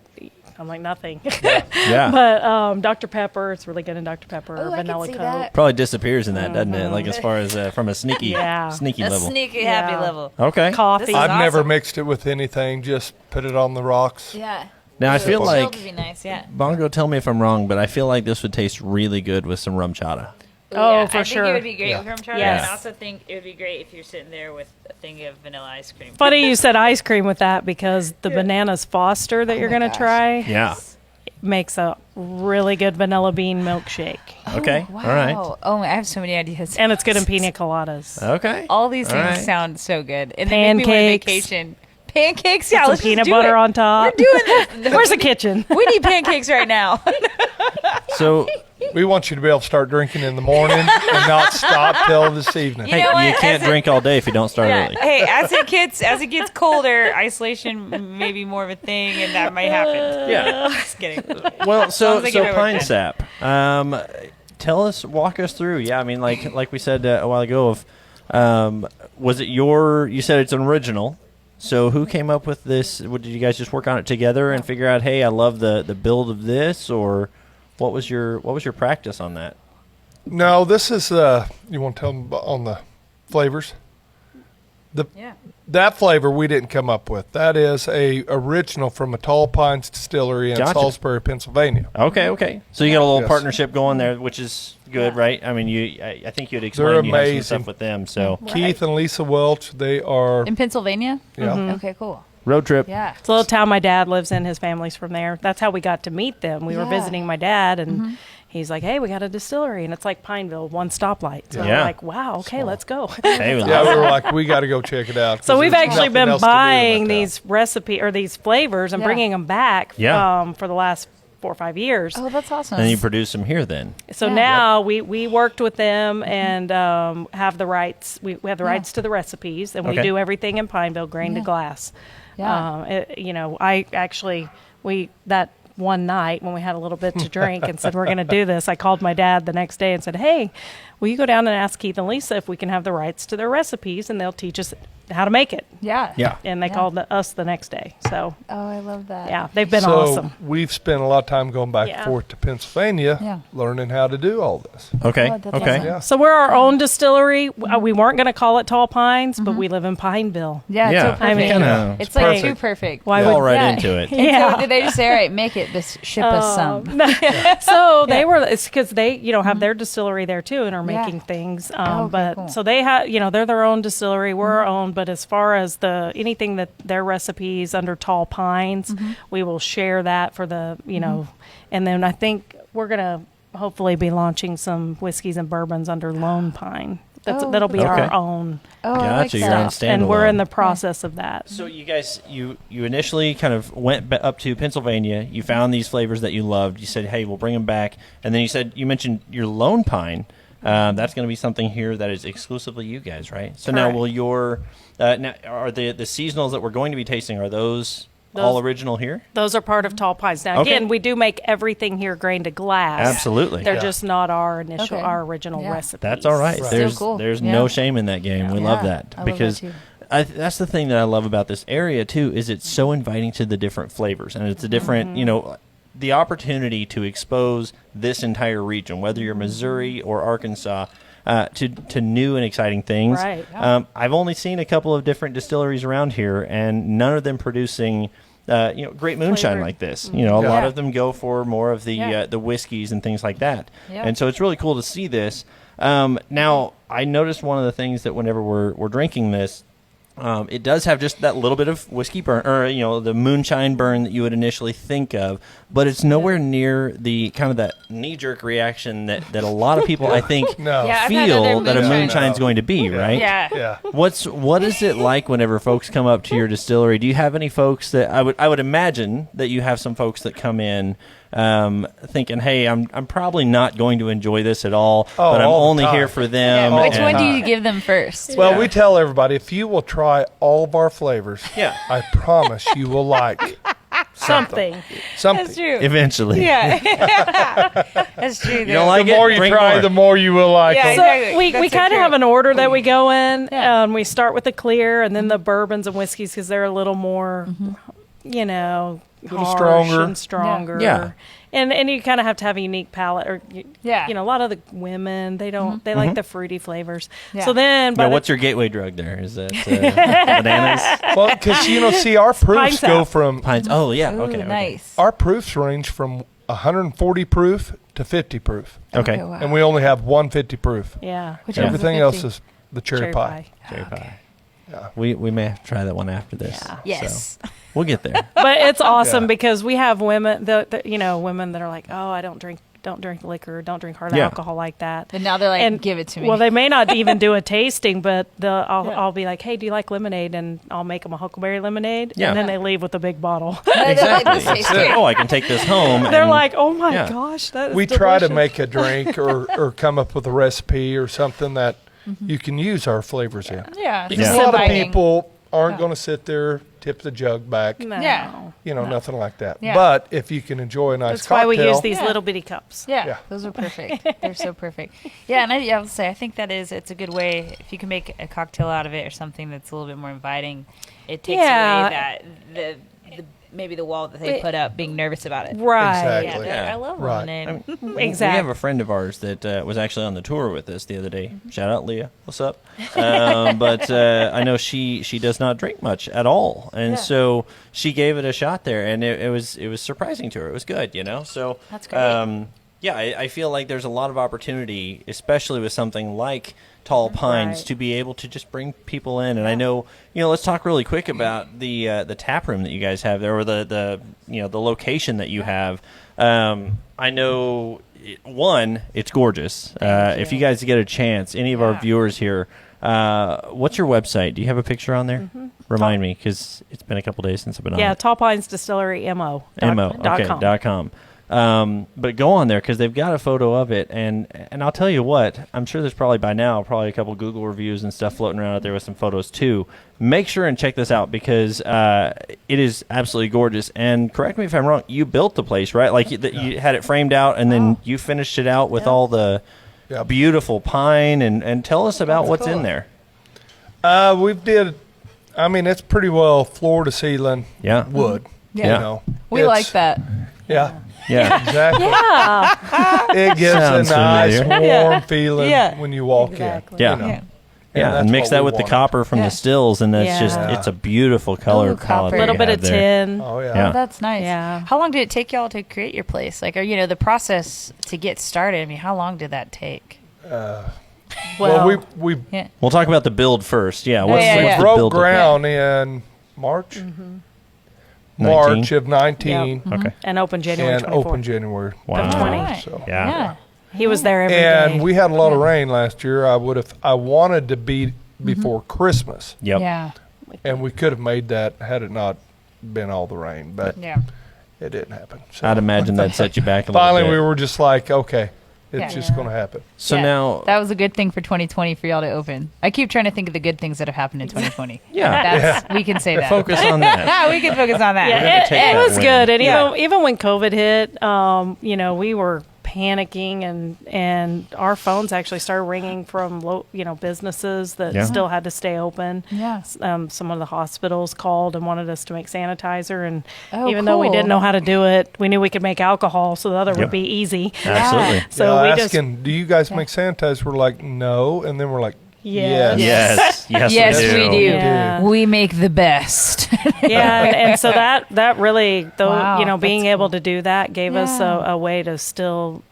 [SPEAKER 3] I'm like, nothing.
[SPEAKER 2] Yeah.
[SPEAKER 3] But Dr. Pepper, it's really good in Dr. Pepper.
[SPEAKER 1] Oh, I can
[SPEAKER 3] Vanilla
[SPEAKER 1] see
[SPEAKER 3] Coke.
[SPEAKER 1] that.
[SPEAKER 2] Probably disappears in that, doesn't it? Like as far as from a sneaky,
[SPEAKER 3] Yeah.
[SPEAKER 2] sneaky
[SPEAKER 1] A
[SPEAKER 2] level.
[SPEAKER 1] sneaky happy
[SPEAKER 3] Yeah.
[SPEAKER 1] level.
[SPEAKER 2] Okay.
[SPEAKER 3] Coffee.
[SPEAKER 1] This is
[SPEAKER 4] I've never
[SPEAKER 1] awesome.
[SPEAKER 4] mixed it with anything, just put it on the rocks.
[SPEAKER 1] Yeah.
[SPEAKER 2] Now I feel
[SPEAKER 1] Chilled
[SPEAKER 2] like
[SPEAKER 1] would be nice. Yeah.
[SPEAKER 2] Bongo. Tell me if I'm wrong, but I feel like this would taste really good with some rum chata.
[SPEAKER 3] Oh,
[SPEAKER 1] yeah.
[SPEAKER 3] for
[SPEAKER 1] I
[SPEAKER 3] sure.
[SPEAKER 1] think it would be great
[SPEAKER 4] Yeah.
[SPEAKER 1] with rum chata,
[SPEAKER 3] Yes.
[SPEAKER 1] and I also think it would be great if you're sitting there with a thing of vanilla ice cream.
[SPEAKER 3] Funny you said ice cream with that because the bananas Foster that you're
[SPEAKER 1] my
[SPEAKER 3] going to
[SPEAKER 1] gosh.
[SPEAKER 3] try
[SPEAKER 2] Yeah.
[SPEAKER 3] makes a really good vanilla bean milkshake.
[SPEAKER 2] Okay.
[SPEAKER 1] Wow.
[SPEAKER 2] All right.
[SPEAKER 1] Oh, I have so many ideas.
[SPEAKER 3] And it's good in pina coladas.
[SPEAKER 2] Okay.
[SPEAKER 1] All these
[SPEAKER 2] All
[SPEAKER 1] things
[SPEAKER 2] right.
[SPEAKER 1] sound so good. And they make me want a
[SPEAKER 3] Pancakes.
[SPEAKER 1] vacation. Pancakes, yeah.
[SPEAKER 3] Some
[SPEAKER 1] Let's just
[SPEAKER 3] peanut
[SPEAKER 1] do
[SPEAKER 3] butter
[SPEAKER 1] it.
[SPEAKER 3] on top.
[SPEAKER 1] We're doing this.
[SPEAKER 3] Where's the kitchen?
[SPEAKER 1] We need pancakes right now.
[SPEAKER 2] So
[SPEAKER 4] We want you to be able to start drinking in the morning and not stop till this evening.
[SPEAKER 1] You know what?
[SPEAKER 2] you can't
[SPEAKER 1] As a-
[SPEAKER 2] drink all day if you don't start
[SPEAKER 1] Yeah.
[SPEAKER 2] early.
[SPEAKER 1] Hey, as it gets colder, isolation may be more of a thing, and that might happen.
[SPEAKER 2] Yeah.
[SPEAKER 1] Just kidding.
[SPEAKER 2] Well, so
[SPEAKER 1] as I get over
[SPEAKER 2] pine
[SPEAKER 1] it.
[SPEAKER 2] sap. Walk us through. Yeah, I mean, like we said a while ago. Was it you said it's an original. So who came up with this? Did you guys just work on it together and figure out, hey, I love the build of this, or what was your practice on that?
[SPEAKER 4] No, this is you want to tell them on the flavors?
[SPEAKER 1] Yeah.
[SPEAKER 4] That flavor we didn't come up with. That is a original from a Tall Pines Distillery in
[SPEAKER 2] Gotcha.
[SPEAKER 4] Salisbury, Pennsylvania.
[SPEAKER 2] Okay. So you got a little
[SPEAKER 4] Yes.
[SPEAKER 2] partnership going there, which is good,
[SPEAKER 1] Yeah.
[SPEAKER 2] right? I mean, I think you had
[SPEAKER 4] They're
[SPEAKER 2] explained you have some
[SPEAKER 4] amazing.
[SPEAKER 2] stuff with them. So
[SPEAKER 4] Keith and Lisa Welch, they are
[SPEAKER 1] In Pennsylvania?
[SPEAKER 4] yeah.
[SPEAKER 1] Okay, cool.
[SPEAKER 2] road trip.
[SPEAKER 1] Yeah.
[SPEAKER 3] It's a little town my dad lives in. His family's from there. That's how we got to meet them. We were
[SPEAKER 1] Yeah.
[SPEAKER 3] visiting my dad, and he's like, hey, we got a distillery. And it's like Pineville, one stoplight. So
[SPEAKER 2] Yeah.
[SPEAKER 3] we're like, wow, okay, let's go.
[SPEAKER 2] Hey, we
[SPEAKER 4] Yeah,
[SPEAKER 2] love
[SPEAKER 4] we
[SPEAKER 2] it.
[SPEAKER 4] were like, we got to go check it out. 'cause
[SPEAKER 3] So we've
[SPEAKER 4] there's
[SPEAKER 3] actually
[SPEAKER 4] nothing
[SPEAKER 3] been
[SPEAKER 4] else to do about
[SPEAKER 3] buying
[SPEAKER 4] that.
[SPEAKER 3] these these flavors and
[SPEAKER 1] Yeah.
[SPEAKER 3] bringing them back
[SPEAKER 2] Yeah.
[SPEAKER 3] for the last 4 or 5 years.
[SPEAKER 1] Oh, that's awesome.
[SPEAKER 2] And you produce them here then.
[SPEAKER 3] So
[SPEAKER 1] Yeah.
[SPEAKER 3] now we worked with them and have the rights. We have the rights to the recipes, and
[SPEAKER 2] Okay.
[SPEAKER 3] we do everything in Pineville, grain to
[SPEAKER 1] Yeah.
[SPEAKER 3] glass.
[SPEAKER 1] Yeah.
[SPEAKER 3] That one night when we had a little bit to drink and said we're going to do this, I called my dad the next day and said, hey, will you go down and ask Keith and Lisa if we can have the rights to their recipes, and they'll teach us how to make it.
[SPEAKER 1] Yeah.
[SPEAKER 2] Yeah.
[SPEAKER 3] And they
[SPEAKER 1] Yeah.
[SPEAKER 3] called us the next day. So
[SPEAKER 1] Oh, I love that.
[SPEAKER 3] yeah, they've been
[SPEAKER 4] So
[SPEAKER 3] awesome.
[SPEAKER 4] we've spent a lot of time going back
[SPEAKER 3] Yeah.
[SPEAKER 4] and forth to Pennsylvania,
[SPEAKER 1] Yeah.
[SPEAKER 4] learning how to do all this.
[SPEAKER 2] Okay.
[SPEAKER 1] Oh, that's
[SPEAKER 2] Okay.
[SPEAKER 1] awesome.
[SPEAKER 4] Yeah.
[SPEAKER 3] So we're our own distillery. We weren't going to call it Tall Pines, but we live in Pineville.
[SPEAKER 1] Yeah,
[SPEAKER 2] Yeah.
[SPEAKER 1] it's so perfect.
[SPEAKER 3] I mean,
[SPEAKER 2] Kinda-
[SPEAKER 1] it's like
[SPEAKER 4] perfect.
[SPEAKER 1] too perfect.
[SPEAKER 3] Why
[SPEAKER 2] Fall
[SPEAKER 3] would
[SPEAKER 2] right
[SPEAKER 1] Yeah.
[SPEAKER 2] into it.
[SPEAKER 1] And
[SPEAKER 3] Yeah.
[SPEAKER 1] so did they just say, all right, make it, this, ship us some?
[SPEAKER 3] So they were, it's because they, have their distillery there too and are
[SPEAKER 1] Yeah.
[SPEAKER 3] making things.
[SPEAKER 1] okay,
[SPEAKER 3] But
[SPEAKER 1] cool.
[SPEAKER 3] so they have, they're their own distillery. We're our own. But as far as anything that their recipes under Tall Pines, we will share that for the, and then I think we're going to hopefully be launching some whiskeys and bourbons under Lone Pine.
[SPEAKER 1] Oh,
[SPEAKER 3] That'll be
[SPEAKER 2] Okay.
[SPEAKER 3] our own.
[SPEAKER 1] Oh, I like
[SPEAKER 2] Gotcha. You're on
[SPEAKER 1] that.
[SPEAKER 2] standalone.
[SPEAKER 3] And we're in the process of that.
[SPEAKER 2] So you guys, you initially kind of went up to Pennsylvania. You found these flavors that you loved. You said, "Hey, we'll bring them back." And then you mentioned your Lone Pine. That's going to be something here that is exclusively you guys, right? So now,
[SPEAKER 3] Correct.
[SPEAKER 2] will your now are the seasonals that we're going to be tasting, are those all
[SPEAKER 3] Those-
[SPEAKER 2] original here?
[SPEAKER 3] Those are part of Tall Pines. Now,
[SPEAKER 2] Okay.
[SPEAKER 3] again, we do make everything here grain to glass.
[SPEAKER 2] Absolutely.
[SPEAKER 3] They're
[SPEAKER 4] Yeah.
[SPEAKER 3] just not our
[SPEAKER 1] Okay.
[SPEAKER 3] our original
[SPEAKER 1] Yeah.
[SPEAKER 3] recipes.
[SPEAKER 2] That's all right.
[SPEAKER 4] Right.
[SPEAKER 2] There's
[SPEAKER 1] Still cool.
[SPEAKER 2] there's
[SPEAKER 1] Yeah.
[SPEAKER 2] no shame in that game. We love
[SPEAKER 1] Yeah.
[SPEAKER 2] that
[SPEAKER 1] I love that
[SPEAKER 2] because
[SPEAKER 1] too.
[SPEAKER 2] that's the thing that I love about this area too, is it's so inviting to the different flavors, and it's a different the opportunity to expose this entire region, whether you're Missouri or Arkansas, to new and exciting things.
[SPEAKER 3] Right.
[SPEAKER 2] I've only seen a couple of different distilleries around here, and none of them producing great moonshine
[SPEAKER 3] Flavor.
[SPEAKER 2] like this. A lot
[SPEAKER 1] Yeah.
[SPEAKER 2] of them go for more of the
[SPEAKER 1] Yeah.
[SPEAKER 2] the whiskeys and things like that.
[SPEAKER 1] Yeah.
[SPEAKER 2] And so it's really cool to see this. Now, I noticed one of the things that whenever we're drinking this, It does have just that little bit of whiskey burn, or the moonshine burn that you would initially think of, but it's nowhere near the kind of that knee-jerk reaction that a lot of people, I think,
[SPEAKER 4] No.
[SPEAKER 1] Yeah, I've had
[SPEAKER 2] feel
[SPEAKER 1] other
[SPEAKER 2] that a
[SPEAKER 1] moonshine.
[SPEAKER 2] moonshine's going to be, right?
[SPEAKER 1] Yeah.
[SPEAKER 4] Yeah.
[SPEAKER 2] What is it like whenever folks come up to your distillery? Do you have any folks that I would imagine that you have some folks that come in thinking, hey, I'm probably not going to enjoy this at all, but I'm
[SPEAKER 4] all the
[SPEAKER 2] only
[SPEAKER 4] time.
[SPEAKER 2] here for them.
[SPEAKER 1] Which
[SPEAKER 2] and-
[SPEAKER 1] one do you give them first?
[SPEAKER 4] Well, we tell everybody, if you will try all of our flavors,
[SPEAKER 2] Yeah.
[SPEAKER 4] I promise you will like
[SPEAKER 3] Something.
[SPEAKER 4] something.
[SPEAKER 1] That's true.
[SPEAKER 2] Eventually.
[SPEAKER 1] Yeah. That's true.
[SPEAKER 2] You don't like
[SPEAKER 4] The
[SPEAKER 2] it?
[SPEAKER 4] more you
[SPEAKER 2] Bring
[SPEAKER 4] try,
[SPEAKER 2] more.
[SPEAKER 4] the more you will like
[SPEAKER 1] Yeah,
[SPEAKER 4] them.
[SPEAKER 1] exactly.
[SPEAKER 3] We
[SPEAKER 1] That's so
[SPEAKER 3] kind of
[SPEAKER 1] true.
[SPEAKER 3] have an order that we go in.
[SPEAKER 1] Yeah.
[SPEAKER 3] We start with the clear and then the bourbons and whiskeys because they're a little more,
[SPEAKER 4] little
[SPEAKER 3] harsh
[SPEAKER 4] stronger.
[SPEAKER 3] and stronger.
[SPEAKER 2] Yeah.
[SPEAKER 3] And you kind of have to have a unique palate. Or
[SPEAKER 1] Yeah.
[SPEAKER 3] a lot of the women they don't they like the fruity flavors.
[SPEAKER 1] Yeah.
[SPEAKER 3] So then,
[SPEAKER 2] Now,
[SPEAKER 3] but
[SPEAKER 2] what's your gateway drug there? Is that bananas?
[SPEAKER 4] Well, because see, our proofs
[SPEAKER 3] Pine
[SPEAKER 4] go
[SPEAKER 3] sap.
[SPEAKER 4] from
[SPEAKER 2] Pines? Oh, yeah.
[SPEAKER 1] Ooh,
[SPEAKER 2] Okay.
[SPEAKER 1] nice.
[SPEAKER 4] our proofs range from 140 proof to 50 proof,
[SPEAKER 2] Okay.
[SPEAKER 1] wow.
[SPEAKER 4] and we only have 150 proof.
[SPEAKER 3] yeah,
[SPEAKER 1] Which
[SPEAKER 2] Yeah.
[SPEAKER 1] one's the
[SPEAKER 4] Everything else
[SPEAKER 1] 50?
[SPEAKER 4] is the cherry pie.
[SPEAKER 2] Cherry
[SPEAKER 1] Okay.
[SPEAKER 2] pie. We may have to try that one after this.
[SPEAKER 3] Yeah.
[SPEAKER 1] Yes.
[SPEAKER 2] So, we'll get there.
[SPEAKER 3] But it's awesome
[SPEAKER 4] Yeah.
[SPEAKER 3] because we have women, women that are like, oh, I don't drink liquor, don't drink hard
[SPEAKER 2] Yeah.
[SPEAKER 3] alcohol like that.
[SPEAKER 1] And now they're like,
[SPEAKER 3] And-
[SPEAKER 1] give it to me.
[SPEAKER 3] Well, they may not even do a tasting, but
[SPEAKER 1] Yeah.
[SPEAKER 3] I'll be like, hey, do you like lemonade? And I'll make them a Huckleberry lemonade.
[SPEAKER 2] Yeah.
[SPEAKER 3] And then they leave with a big bottle.
[SPEAKER 2] Exactly.
[SPEAKER 1] This tastes
[SPEAKER 2] It's
[SPEAKER 1] great.
[SPEAKER 2] oh, I can take this home.
[SPEAKER 3] They're
[SPEAKER 2] and-
[SPEAKER 3] like, oh my
[SPEAKER 2] yeah.
[SPEAKER 3] gosh, that is
[SPEAKER 4] We try to
[SPEAKER 3] delicious.
[SPEAKER 4] make a drink or come up with a recipe or something that you can use our flavors in.
[SPEAKER 1] Yeah.
[SPEAKER 4] Because
[SPEAKER 2] Yeah.
[SPEAKER 4] a lot of
[SPEAKER 1] Inviting.
[SPEAKER 4] people aren't
[SPEAKER 1] Yeah.
[SPEAKER 4] going to sit there, tip the jug back,
[SPEAKER 3] No.
[SPEAKER 1] Yeah.
[SPEAKER 4] nothing like that.
[SPEAKER 1] Yeah.
[SPEAKER 4] But if you can enjoy a nice
[SPEAKER 3] That's why
[SPEAKER 4] cocktail,
[SPEAKER 3] we use these
[SPEAKER 1] Yeah.
[SPEAKER 3] little bitty cups.
[SPEAKER 1] Yeah,
[SPEAKER 4] Yeah.
[SPEAKER 1] those are perfect. They're so perfect. Yeah, and I would say I think it's a good way if you can make a cocktail out of it or something that's a little bit more inviting. It takes
[SPEAKER 3] Yeah.
[SPEAKER 1] away that the maybe the wall that they put up, being nervous about it.
[SPEAKER 3] Right.
[SPEAKER 4] Exactly.
[SPEAKER 1] Yeah,
[SPEAKER 2] Yeah.
[SPEAKER 1] I love
[SPEAKER 4] Right.
[SPEAKER 1] lemonade.
[SPEAKER 2] We
[SPEAKER 3] Exactly.
[SPEAKER 2] have a friend of ours that was actually on the tour with us the other day. Shout out, Leah. What's up? But I know she does not drink much at all, and
[SPEAKER 1] Yeah.
[SPEAKER 2] so she gave it a shot there, and it was surprising to her. It was good, So
[SPEAKER 1] That's great.
[SPEAKER 2] yeah, I feel like there's a lot of opportunity, especially with something like Tall Pines,
[SPEAKER 3] Right.
[SPEAKER 2] to be able to just bring people in. And I know, let's talk really quick about the tap room that you guys have there, or the location that you have. I know, it's gorgeous. If you guys get a chance, any of our
[SPEAKER 1] Yeah.
[SPEAKER 2] viewers here, what's your website? Do you have a picture on there? Remind me, because it's been a couple days since I've been on
[SPEAKER 3] Yeah,
[SPEAKER 2] it.
[SPEAKER 3] Tall Pines Distillery MO.
[SPEAKER 2] .com. But go on there because they've got a photo of it, and I'll tell you what, I'm sure there's probably by now a couple Google reviews and stuff floating around out there with some photos too. Make sure and check this out because it is absolutely gorgeous. And correct me if I'm wrong, you built the place, right? Like you had it framed out, and then you finished it out with all the
[SPEAKER 4] Yep.
[SPEAKER 2] beautiful pine. And tell us about what's in there.
[SPEAKER 4] it's pretty well floor to ceiling
[SPEAKER 2] Yeah.
[SPEAKER 4] wood.
[SPEAKER 1] Yeah.
[SPEAKER 4] You
[SPEAKER 1] We
[SPEAKER 4] It's-
[SPEAKER 1] like that.
[SPEAKER 4] Yeah,
[SPEAKER 2] Yeah.
[SPEAKER 4] exactly.
[SPEAKER 3] Yeah.
[SPEAKER 4] It gives
[SPEAKER 2] Sounds
[SPEAKER 4] a nice
[SPEAKER 2] familiar.
[SPEAKER 4] warm feeling
[SPEAKER 1] Yeah.
[SPEAKER 4] when you walk
[SPEAKER 3] Exactly.
[SPEAKER 2] Yeah.
[SPEAKER 4] in. You know?
[SPEAKER 1] Yeah.
[SPEAKER 2] Yeah,
[SPEAKER 4] that's
[SPEAKER 2] and mix
[SPEAKER 4] what
[SPEAKER 2] that
[SPEAKER 4] we
[SPEAKER 2] with the
[SPEAKER 4] wanted.
[SPEAKER 2] copper from
[SPEAKER 1] Yeah.
[SPEAKER 2] the stills, and that's just,
[SPEAKER 3] Yeah.
[SPEAKER 2] it's a beautiful color
[SPEAKER 1] Ooh,
[SPEAKER 2] palette.
[SPEAKER 1] copper.
[SPEAKER 3] A
[SPEAKER 2] that
[SPEAKER 3] little
[SPEAKER 2] you
[SPEAKER 3] bit
[SPEAKER 2] have
[SPEAKER 3] of
[SPEAKER 2] there.
[SPEAKER 3] tin.
[SPEAKER 4] Oh yeah.
[SPEAKER 2] Yeah.
[SPEAKER 1] Oh, that's nice.
[SPEAKER 3] Yeah.
[SPEAKER 1] How long did it take y'all to create your place? Like, or the process to get started? I mean, how long did that take?
[SPEAKER 4] Well, we
[SPEAKER 1] Yeah.
[SPEAKER 2] We'll talk about the build first. Yeah, what's,
[SPEAKER 1] yeah,
[SPEAKER 2] what's
[SPEAKER 1] yeah.
[SPEAKER 2] the
[SPEAKER 4] broke
[SPEAKER 2] build?
[SPEAKER 4] ground in March.
[SPEAKER 2] 19?
[SPEAKER 4] March of 19
[SPEAKER 2] Okay.
[SPEAKER 3] And open January
[SPEAKER 4] and
[SPEAKER 3] 24th.
[SPEAKER 4] open January.
[SPEAKER 2] Wow.
[SPEAKER 3] 20.
[SPEAKER 1] Right.
[SPEAKER 4] So.
[SPEAKER 2] Yeah.
[SPEAKER 1] Yeah.
[SPEAKER 3] He was there every day.
[SPEAKER 4] And we had a lot of rain last year. I wanted to be before Christmas,
[SPEAKER 2] Yep.
[SPEAKER 1] Yeah.
[SPEAKER 4] and we could have made that had it not been all the rain, but
[SPEAKER 1] Yeah.
[SPEAKER 4] it didn't happen. So
[SPEAKER 2] I'd imagine that set you back a little
[SPEAKER 4] finally
[SPEAKER 2] bit.
[SPEAKER 4] we were just like, okay, it's
[SPEAKER 1] Yeah.
[SPEAKER 4] just going to happen.
[SPEAKER 2] So
[SPEAKER 1] Yeah.
[SPEAKER 2] now,
[SPEAKER 1] That was a good thing for 2020 for y'all to open. I keep trying to think of the good things that have happened in 2020.
[SPEAKER 2] Yeah.
[SPEAKER 1] We can say that.
[SPEAKER 2] focus on that.
[SPEAKER 1] We can focus on that.
[SPEAKER 2] We're gonna
[SPEAKER 3] Yeah,
[SPEAKER 2] take
[SPEAKER 3] it
[SPEAKER 2] that
[SPEAKER 3] was
[SPEAKER 2] win.
[SPEAKER 3] good. And
[SPEAKER 1] Yeah.
[SPEAKER 3] even when COVID hit, we were panicking and our phones actually started ringing from businesses that
[SPEAKER 2] Yeah.
[SPEAKER 3] still had to stay open.
[SPEAKER 1] Yeah.
[SPEAKER 3] Some of the hospitals called and wanted us to make sanitizer, and
[SPEAKER 1] Oh,
[SPEAKER 3] even though we
[SPEAKER 1] cool.
[SPEAKER 3] didn't know how to do it, we knew we could make alcohol, so the other
[SPEAKER 2] Yeah.
[SPEAKER 3] would be easy.
[SPEAKER 2] Absolutely.
[SPEAKER 3] So we just
[SPEAKER 4] asking, do you guys make sanitizer? We're like, no, and then we're like,
[SPEAKER 3] Yes.
[SPEAKER 2] Yes,
[SPEAKER 1] we do.
[SPEAKER 3] Yeah.
[SPEAKER 1] We make the best.
[SPEAKER 3] And so that really,
[SPEAKER 1] Wow,
[SPEAKER 3] being
[SPEAKER 1] that's
[SPEAKER 3] able
[SPEAKER 1] cool.
[SPEAKER 3] to do that gave us
[SPEAKER 1] Yeah.
[SPEAKER 3] a way to still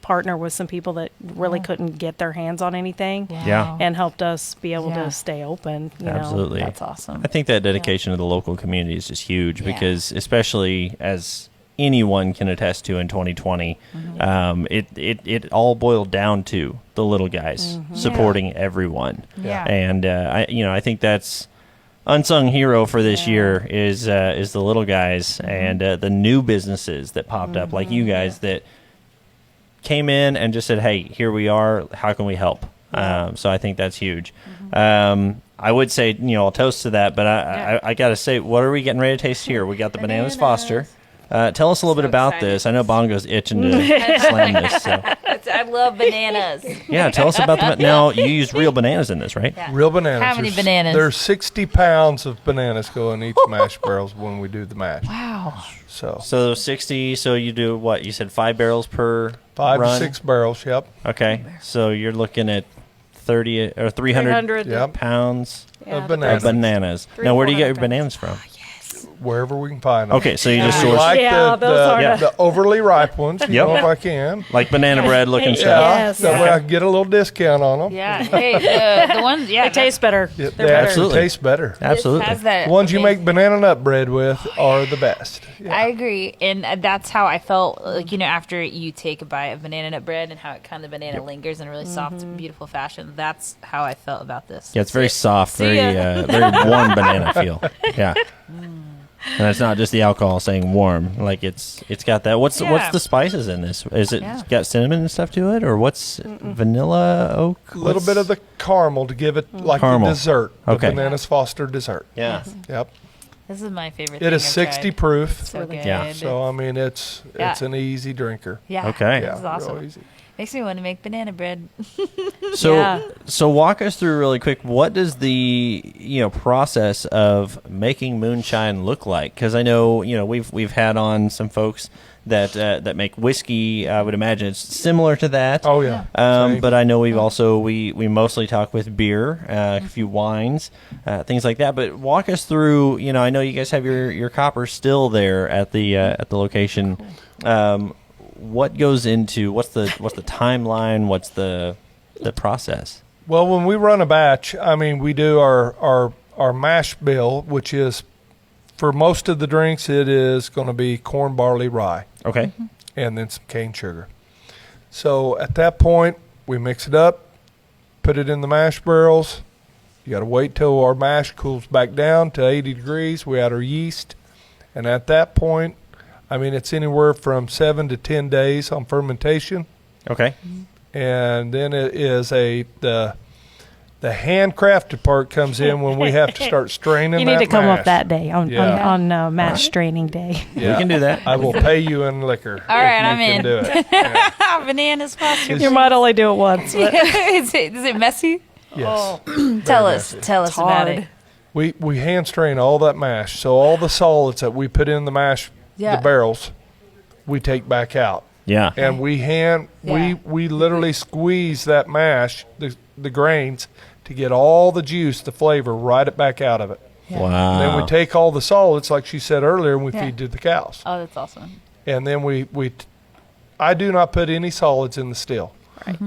[SPEAKER 3] partner with some people that really couldn't get their hands on anything,
[SPEAKER 2] Yeah.
[SPEAKER 3] and helped us be able
[SPEAKER 1] Yeah.
[SPEAKER 3] to stay open. You know.
[SPEAKER 2] Absolutely.
[SPEAKER 1] That's awesome.
[SPEAKER 2] I think that dedication to the local community is just huge
[SPEAKER 1] Yeah.
[SPEAKER 2] because, especially as anyone can attest to in 2020, it all boiled down to the little guys supporting everyone.
[SPEAKER 1] Yeah.
[SPEAKER 2] And I think that's unsung hero for this year is the little guys and the new businesses that popped up, like you guys that came in and just said, "Hey, here we are. How can we help?" So I think that's huge. I would say, I'll toast to that, but I got to say, what are we getting ready to taste here? We got the Bananas Foster. Tell us a little bit about
[SPEAKER 1] excited.
[SPEAKER 2] this. I know Bongo's itching to slam this. So.
[SPEAKER 1] I love bananas.
[SPEAKER 2] Yeah, tell us about the. Now, you use real bananas in this, right?
[SPEAKER 1] Yeah.
[SPEAKER 4] Real bananas.
[SPEAKER 1] How many bananas?
[SPEAKER 4] There's 60 pounds of bananas go in each mash barrels when we do the mash.
[SPEAKER 1] Wow.
[SPEAKER 2] So 60. So you do what? You said 5 barrels per
[SPEAKER 4] 5
[SPEAKER 2] run?
[SPEAKER 4] to 6 barrels. Yep.
[SPEAKER 2] Okay, so you're looking at 30 or 300
[SPEAKER 4] Yep.
[SPEAKER 2] pounds
[SPEAKER 4] Of
[SPEAKER 2] of
[SPEAKER 4] bananas.
[SPEAKER 2] bananas. Now, where do you get your bananas from?
[SPEAKER 4] Wherever we can find them.
[SPEAKER 2] Okay, so you just
[SPEAKER 4] We
[SPEAKER 2] source
[SPEAKER 4] like
[SPEAKER 3] Yeah, those are
[SPEAKER 4] the overly ripe ones. You
[SPEAKER 2] Yep.
[SPEAKER 4] know, if I can.
[SPEAKER 2] like banana bread looking
[SPEAKER 3] Yeah.
[SPEAKER 2] stuff.
[SPEAKER 3] Yes.
[SPEAKER 4] That way I can get a little discount on them.
[SPEAKER 1] Yeah. Hey, the ones. Yeah.
[SPEAKER 3] They taste better.
[SPEAKER 4] Yeah,
[SPEAKER 3] They're
[SPEAKER 4] they
[SPEAKER 3] better.
[SPEAKER 4] actually
[SPEAKER 2] Absolutely.
[SPEAKER 4] taste better.
[SPEAKER 2] Absolutely.
[SPEAKER 1] Has that
[SPEAKER 4] The ones you
[SPEAKER 1] amazing-
[SPEAKER 4] make banana nut bread with are the best. Yeah.
[SPEAKER 1] I agree, and that's how I felt. Like after you take a bite of banana nut bread and how it kind of banana lingers in a really soft, beautiful fashion. That's how I felt about this.
[SPEAKER 2] Yeah, it's very soft,
[SPEAKER 1] See
[SPEAKER 2] very
[SPEAKER 1] ya.
[SPEAKER 2] very warm banana feel. Yeah. And it's not just the alcohol saying warm. Like it's got that. What's
[SPEAKER 1] Yeah.
[SPEAKER 2] the spices in this? Is it
[SPEAKER 1] Yeah.
[SPEAKER 2] got cinnamon and stuff to it, or what's vanilla oak?
[SPEAKER 4] A little bit of the caramel to give it like
[SPEAKER 2] Caramel.
[SPEAKER 4] the dessert.
[SPEAKER 2] Okay.
[SPEAKER 4] The Bananas Foster dessert.
[SPEAKER 2] Yeah.
[SPEAKER 4] Yep.
[SPEAKER 1] This is my favorite.
[SPEAKER 4] It is
[SPEAKER 1] thing I've
[SPEAKER 4] 60
[SPEAKER 1] tried.
[SPEAKER 4] proof.
[SPEAKER 1] So good.
[SPEAKER 2] Yeah.
[SPEAKER 4] So I mean it's
[SPEAKER 1] Yeah.
[SPEAKER 4] an easy drinker.
[SPEAKER 1] Yeah.
[SPEAKER 2] Okay.
[SPEAKER 1] This is
[SPEAKER 4] Yeah,
[SPEAKER 1] awesome.
[SPEAKER 4] real easy.
[SPEAKER 1] Makes me want to make banana bread.
[SPEAKER 2] So
[SPEAKER 3] Yeah.
[SPEAKER 2] so walk us through really quick. What does the process of making moonshine look like? Because I know we've had on some folks that make whiskey. I would imagine it's similar to that.
[SPEAKER 4] Oh yeah. Same.
[SPEAKER 2] But I know we've also we mostly talk with beer, a few wines, things like that. But walk us through. I know you guys have your copper still there at the location. What goes into what's the timeline? What's the process?
[SPEAKER 4] Well, when we run a batch, I mean, we do our mash bill, which is for most of the drinks, it is going to be corn, barley, rye,
[SPEAKER 2] Okay.
[SPEAKER 4] and then some cane sugar. So at that point, we mix it up, put it in the mash barrels. You got to wait till our mash cools back down to 80 degrees. We add our yeast, and at that point, I mean, it's anywhere from 7 to 10 days on fermentation.
[SPEAKER 2] Okay.
[SPEAKER 4] And then it is the handcrafted part comes in when we have to start straining.
[SPEAKER 3] You need
[SPEAKER 4] that
[SPEAKER 3] to come
[SPEAKER 4] mash.
[SPEAKER 3] up that day on
[SPEAKER 4] Yeah.
[SPEAKER 3] mash straining day.
[SPEAKER 4] Yeah.
[SPEAKER 2] We can do that.
[SPEAKER 4] I will pay you in liquor.
[SPEAKER 1] All right,
[SPEAKER 4] if
[SPEAKER 1] I'm
[SPEAKER 4] you can
[SPEAKER 1] in.
[SPEAKER 4] do it. Yeah.
[SPEAKER 1] Bananas foster.
[SPEAKER 3] You might only do it once. But
[SPEAKER 1] is it messy?
[SPEAKER 4] Yes.
[SPEAKER 1] Tell us about
[SPEAKER 3] hard.
[SPEAKER 1] it.
[SPEAKER 4] We hand strain all that mash. So all the solids that we put in the mash,
[SPEAKER 1] Yeah.
[SPEAKER 4] the barrels, we take back out.
[SPEAKER 2] Yeah.
[SPEAKER 4] And we literally squeeze that mash, the grains, to get all the juice, the flavor, right it back out of it.
[SPEAKER 1] Yeah.
[SPEAKER 2] Wow.
[SPEAKER 4] And then we take all the solids, like she said earlier, and we
[SPEAKER 1] Yeah.
[SPEAKER 4] feed to the cows.
[SPEAKER 1] Oh, that's awesome.
[SPEAKER 4] And then I do not put any solids in the still.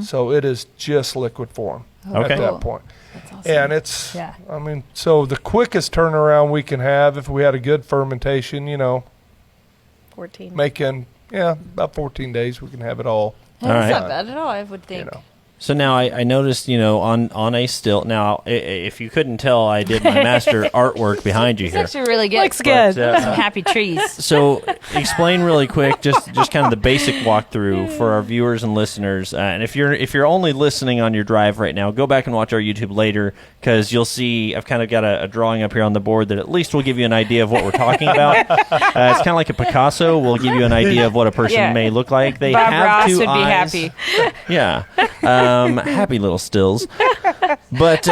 [SPEAKER 4] So it is just liquid form
[SPEAKER 2] Okay.
[SPEAKER 4] at that point.
[SPEAKER 1] That's awesome.
[SPEAKER 4] And it's,
[SPEAKER 1] Yeah.
[SPEAKER 4] I mean, so the quickest turnaround we can have if we had a good fermentation,
[SPEAKER 3] 14.
[SPEAKER 4] making, about 14 days, we can have it all.
[SPEAKER 1] That's
[SPEAKER 2] right.
[SPEAKER 1] not bad at all, I would think.
[SPEAKER 2] So now I noticed, on a still. Now, if you couldn't tell, I did my master artwork behind you
[SPEAKER 1] It's
[SPEAKER 2] here.
[SPEAKER 1] actually really good.
[SPEAKER 3] Looks good.
[SPEAKER 1] Some happy trees.
[SPEAKER 2] So explain really quick, just kind of the basic walkthrough for our viewers and listeners. And if you're only listening on your drive right now, go back and watch our YouTube later because you'll see I've kind of got a drawing up here on the board that at least will give you an idea of what we're talking about. It's kind of like a Picasso. Will give you an idea of what a person
[SPEAKER 1] Yeah.
[SPEAKER 2] may look like. They
[SPEAKER 1] Bob
[SPEAKER 2] have
[SPEAKER 1] Ross
[SPEAKER 2] two
[SPEAKER 1] would
[SPEAKER 2] eyes.
[SPEAKER 1] be happy.
[SPEAKER 2] Yeah. Happy little stills. But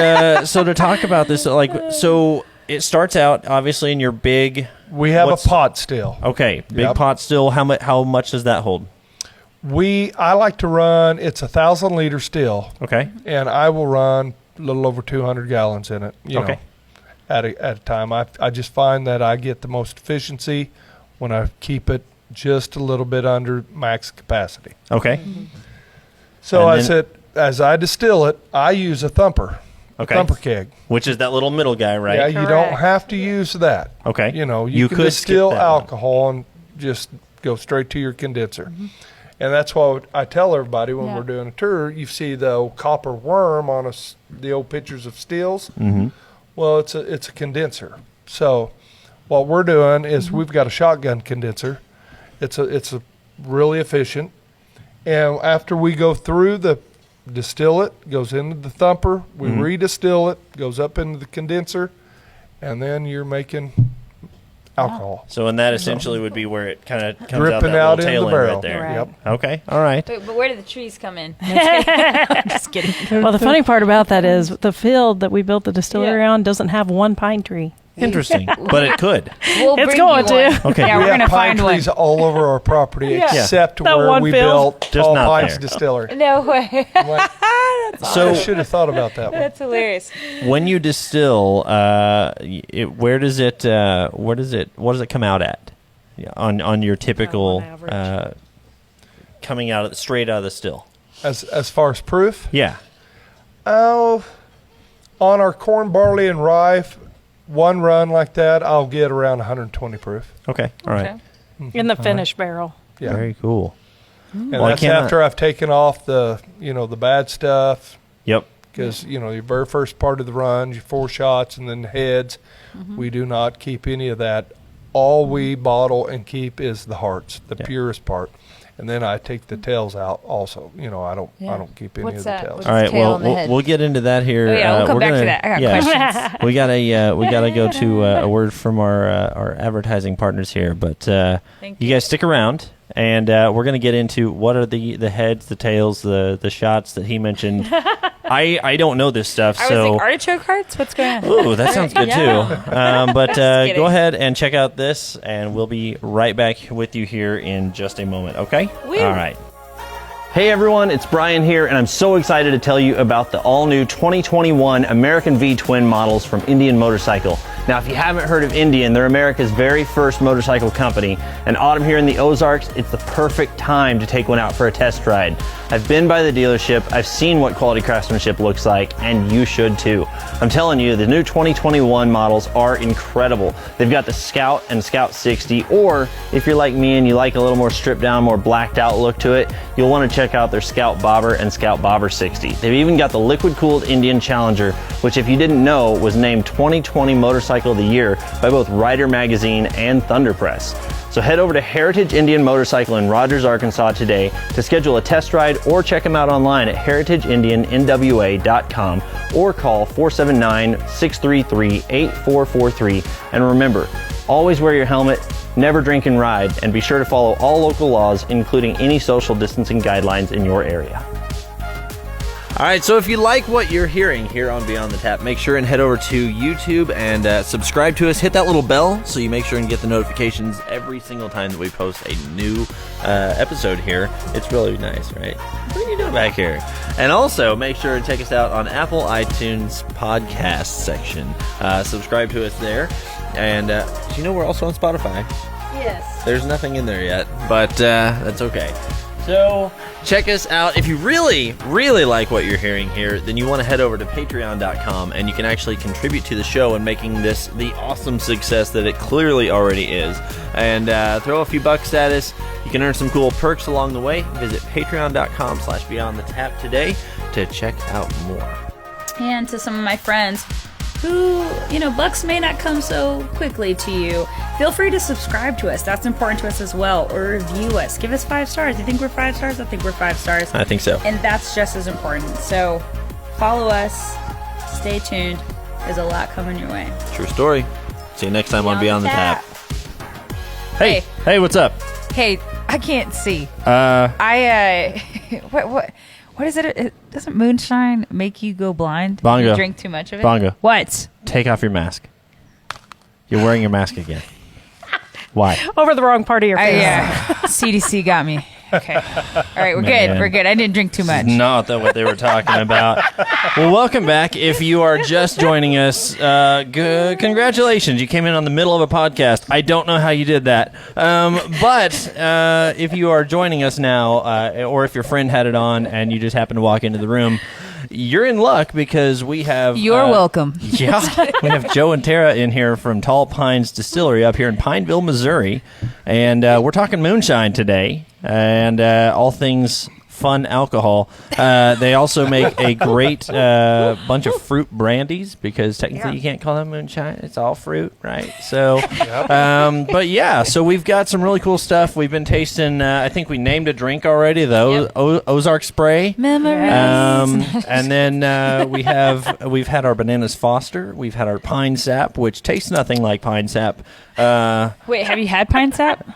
[SPEAKER 2] so to talk about this, so it starts out obviously in your big.
[SPEAKER 4] We have
[SPEAKER 2] What's-
[SPEAKER 4] a pot still.
[SPEAKER 2] Okay, big
[SPEAKER 4] Yep.
[SPEAKER 2] pot still. How much does that hold?
[SPEAKER 4] I like to run, it's 1,000 liter still,
[SPEAKER 2] Okay.
[SPEAKER 4] and I will run a little over 200 gallons in it. You
[SPEAKER 2] Okay.
[SPEAKER 4] know, at a time. I just find that I get the most efficiency when I keep it just a little bit under max capacity.
[SPEAKER 2] Okay.
[SPEAKER 4] So
[SPEAKER 2] And
[SPEAKER 4] as I distill it, I use a thumper.
[SPEAKER 2] Okay.
[SPEAKER 4] Thumper keg.
[SPEAKER 2] Which is that little middle guy, right?
[SPEAKER 4] Yeah, you don't have to use that.
[SPEAKER 2] Okay.
[SPEAKER 4] You know,
[SPEAKER 2] You
[SPEAKER 4] can
[SPEAKER 2] could
[SPEAKER 4] distill
[SPEAKER 2] skip that one.
[SPEAKER 4] alcohol and just go straight to your condenser. And that's what I tell everybody when
[SPEAKER 1] Yeah.
[SPEAKER 4] we're doing a tour. You see the old copper worm on the old pictures of stills.
[SPEAKER 2] Mm-hmm.
[SPEAKER 4] Well, it's a condenser. So what we're doing is we've got a shotgun condenser. It's a really efficient. And after we go through distill it, goes into the thumper, we redistill it, goes up into the condenser, and then you're making alcohol.
[SPEAKER 2] So, and that essentially would be where it kind of comes
[SPEAKER 4] Dripping
[SPEAKER 2] out
[SPEAKER 4] out
[SPEAKER 2] that
[SPEAKER 4] in
[SPEAKER 2] little
[SPEAKER 4] the
[SPEAKER 2] tail end
[SPEAKER 4] barrel.
[SPEAKER 2] right there.
[SPEAKER 3] Right.
[SPEAKER 4] Yep.
[SPEAKER 2] Okay. All right.
[SPEAKER 1] But where did the trees come in? I'm just kidding.
[SPEAKER 3] Well, the funny part about that is the field that we built the distillery
[SPEAKER 1] Yeah.
[SPEAKER 3] on doesn't have one pine tree.
[SPEAKER 2] Interesting. But it could.
[SPEAKER 1] We'll
[SPEAKER 3] It's
[SPEAKER 1] bring
[SPEAKER 3] going
[SPEAKER 1] you one.
[SPEAKER 3] to.
[SPEAKER 2] Okay.
[SPEAKER 1] Yeah,
[SPEAKER 4] We
[SPEAKER 1] we're
[SPEAKER 4] have
[SPEAKER 1] gonna
[SPEAKER 4] pine
[SPEAKER 1] find one.
[SPEAKER 4] trees all over our property
[SPEAKER 3] Yeah.
[SPEAKER 4] except
[SPEAKER 3] That
[SPEAKER 4] where
[SPEAKER 3] one
[SPEAKER 4] we
[SPEAKER 3] field.
[SPEAKER 4] built
[SPEAKER 2] Just
[SPEAKER 4] Tall
[SPEAKER 2] not
[SPEAKER 4] Pines
[SPEAKER 2] there.
[SPEAKER 4] Distillery.
[SPEAKER 1] No way.
[SPEAKER 4] I'm like,
[SPEAKER 2] So
[SPEAKER 4] I should have thought about that one.
[SPEAKER 1] That's hilarious.
[SPEAKER 2] when you distill, what does it come out at? Yeah, on your typical
[SPEAKER 3] on average.
[SPEAKER 2] coming out straight out of the still.
[SPEAKER 4] As far as proof,
[SPEAKER 2] Yeah.
[SPEAKER 4] oh, on our corn, barley, and rye, one run like that, I'll get around 120 proof.
[SPEAKER 2] Okay. All right.
[SPEAKER 1] Okay.
[SPEAKER 3] In the finished barrel.
[SPEAKER 4] Yeah,
[SPEAKER 2] Very cool.
[SPEAKER 4] and
[SPEAKER 2] Well, I
[SPEAKER 4] that's
[SPEAKER 2] cannot-
[SPEAKER 4] after I've taken off the bad stuff.
[SPEAKER 2] Yep.
[SPEAKER 4] Because your very first part of the run, your 4 shots and then the heads, we do not keep any of that. All we bottle and keep is the hearts, the
[SPEAKER 2] Yeah.
[SPEAKER 4] purest part, and then I take the tails out. Also, I
[SPEAKER 1] Yeah.
[SPEAKER 4] don't keep any
[SPEAKER 1] What's
[SPEAKER 4] of
[SPEAKER 1] that?
[SPEAKER 4] the tails.
[SPEAKER 1] What's
[SPEAKER 2] All right.
[SPEAKER 1] tail
[SPEAKER 2] Well,
[SPEAKER 1] on the head?
[SPEAKER 2] we'll get into that here.
[SPEAKER 1] Oh, yeah, we'll come
[SPEAKER 2] we're
[SPEAKER 1] back to
[SPEAKER 2] gonna-
[SPEAKER 1] that. I got
[SPEAKER 2] yeah.
[SPEAKER 1] questions.
[SPEAKER 2] we gotta go to a word from our advertising partners here, but
[SPEAKER 1] Thank
[SPEAKER 2] you
[SPEAKER 1] you.
[SPEAKER 2] guys stick around, and we're gonna get into what are the heads, the tails, the shots that he mentioned. I don't know this stuff,
[SPEAKER 1] I was
[SPEAKER 2] so
[SPEAKER 1] like, artichoke hearts? What's going on?
[SPEAKER 2] ooh, that sounds good
[SPEAKER 1] Yeah.
[SPEAKER 2] too. But
[SPEAKER 1] kidding.
[SPEAKER 2] go ahead and check out this, and we'll be right back with you here in just a moment. Okay?
[SPEAKER 1] Woo.
[SPEAKER 2] All right. Hey everyone, it's Brian here, and I'm so excited to tell you about the all-new 2021 American V Twin models from Indian Motorcycle. Now, if you haven't heard of Indian, they're America's very first motorcycle company, and autumn here in the Ozarks, it's the perfect time to take one out for a test ride. I've been by the dealership, I've seen what quality craftsmanship looks like, and you should too. I'm telling you, the new 2021 models are incredible. They've got the Scout and Scout 60, or if you're like me and you like a little more stripped down, more blacked out look to it, you'll want to check out their Scout Bobber and Scout Bobber 60. They've even got the liquid cooled Indian Challenger, which if you didn't know was named 2020 Motorcycle of the Year by both Rider Magazine and Thunder Press. So head over to Heritage Indian Motorcycle in Rogers, Arkansas today to schedule a test ride or check them out online at heritageindiannwa.com or call 479-633-8443. And remember, always wear your helmet, never drink and ride, and be sure to follow all local laws, including any social distancing guidelines in your area. All right, so if you like what you're hearing here on Beyond the Tap, make sure and head over to YouTube and subscribe to us. Hit that little bell so you make sure and get the notifications every single time that we post a new episode here. It's really nice, right? What are you doing back here? And also, make sure and check us out on Apple iTunes podcast section. Subscribe to us there. And do you know we're also on Spotify?
[SPEAKER 1] Yes.
[SPEAKER 2] There's nothing in there yet, but that's okay. So check us out. If you really, really like what you're hearing here, then you want to head over to patreon.com and you can actually contribute to the show and making this the awesome success that it clearly already is. And throw a few bucks at us. You can earn some cool perks along the way. Visit patreon.com/beyondthetap today to check out more.
[SPEAKER 1] And to some of my friends who, bucks may not come so quickly to you, feel free to subscribe to us. That's important to us as well. Or review us. Give us 5 stars. You think we're 5 stars? I think we're 5 stars.
[SPEAKER 2] I think so.
[SPEAKER 1] And that's just as important. So follow us. Stay tuned. There's a lot coming your way.
[SPEAKER 2] True story. See you next time on Beyond the Tap.
[SPEAKER 1] Hey.
[SPEAKER 2] Hey, what's up?
[SPEAKER 1] Hey, I can't see. What is it? Doesn't moonshine make you go blind? If
[SPEAKER 2] Bongo.
[SPEAKER 1] you drink too much of it?
[SPEAKER 2] Bongo.
[SPEAKER 1] What?
[SPEAKER 2] Take off your mask. You're wearing your mask again. Why?
[SPEAKER 3] Over the wrong part of your face.
[SPEAKER 1] Yeah. CDC got me. Okay. All right, we're
[SPEAKER 2] Man.
[SPEAKER 1] good. We're good. I didn't drink too much.
[SPEAKER 2] Not that what they were talking about. Well, welcome back. If you are just joining us, congratulations. You came in on the middle of a podcast. I don't know how you did that. But if you are joining us now, or if your friend had it on and you just happened to walk into the room, you're in luck because we have...
[SPEAKER 1] You're welcome.
[SPEAKER 2] Yeah. We have Joe and Tara in here from Tall Pines Distillery up here in Pineville, Missouri. And we're talking moonshine today and all things fun alcohol. They also make a great bunch of fruit brandies because technically you can't call them moonshine. It's all fruit, right? So, but yeah, so we've got some really cool stuff. We've been tasting, I think we named a drink already, the Ozark Spray.
[SPEAKER 1] Memories.
[SPEAKER 2] And then we've had our Bananas Foster. We've had our Pine Sap, which tastes nothing like Pine Sap.
[SPEAKER 1] Wait, have you had Pine Sap?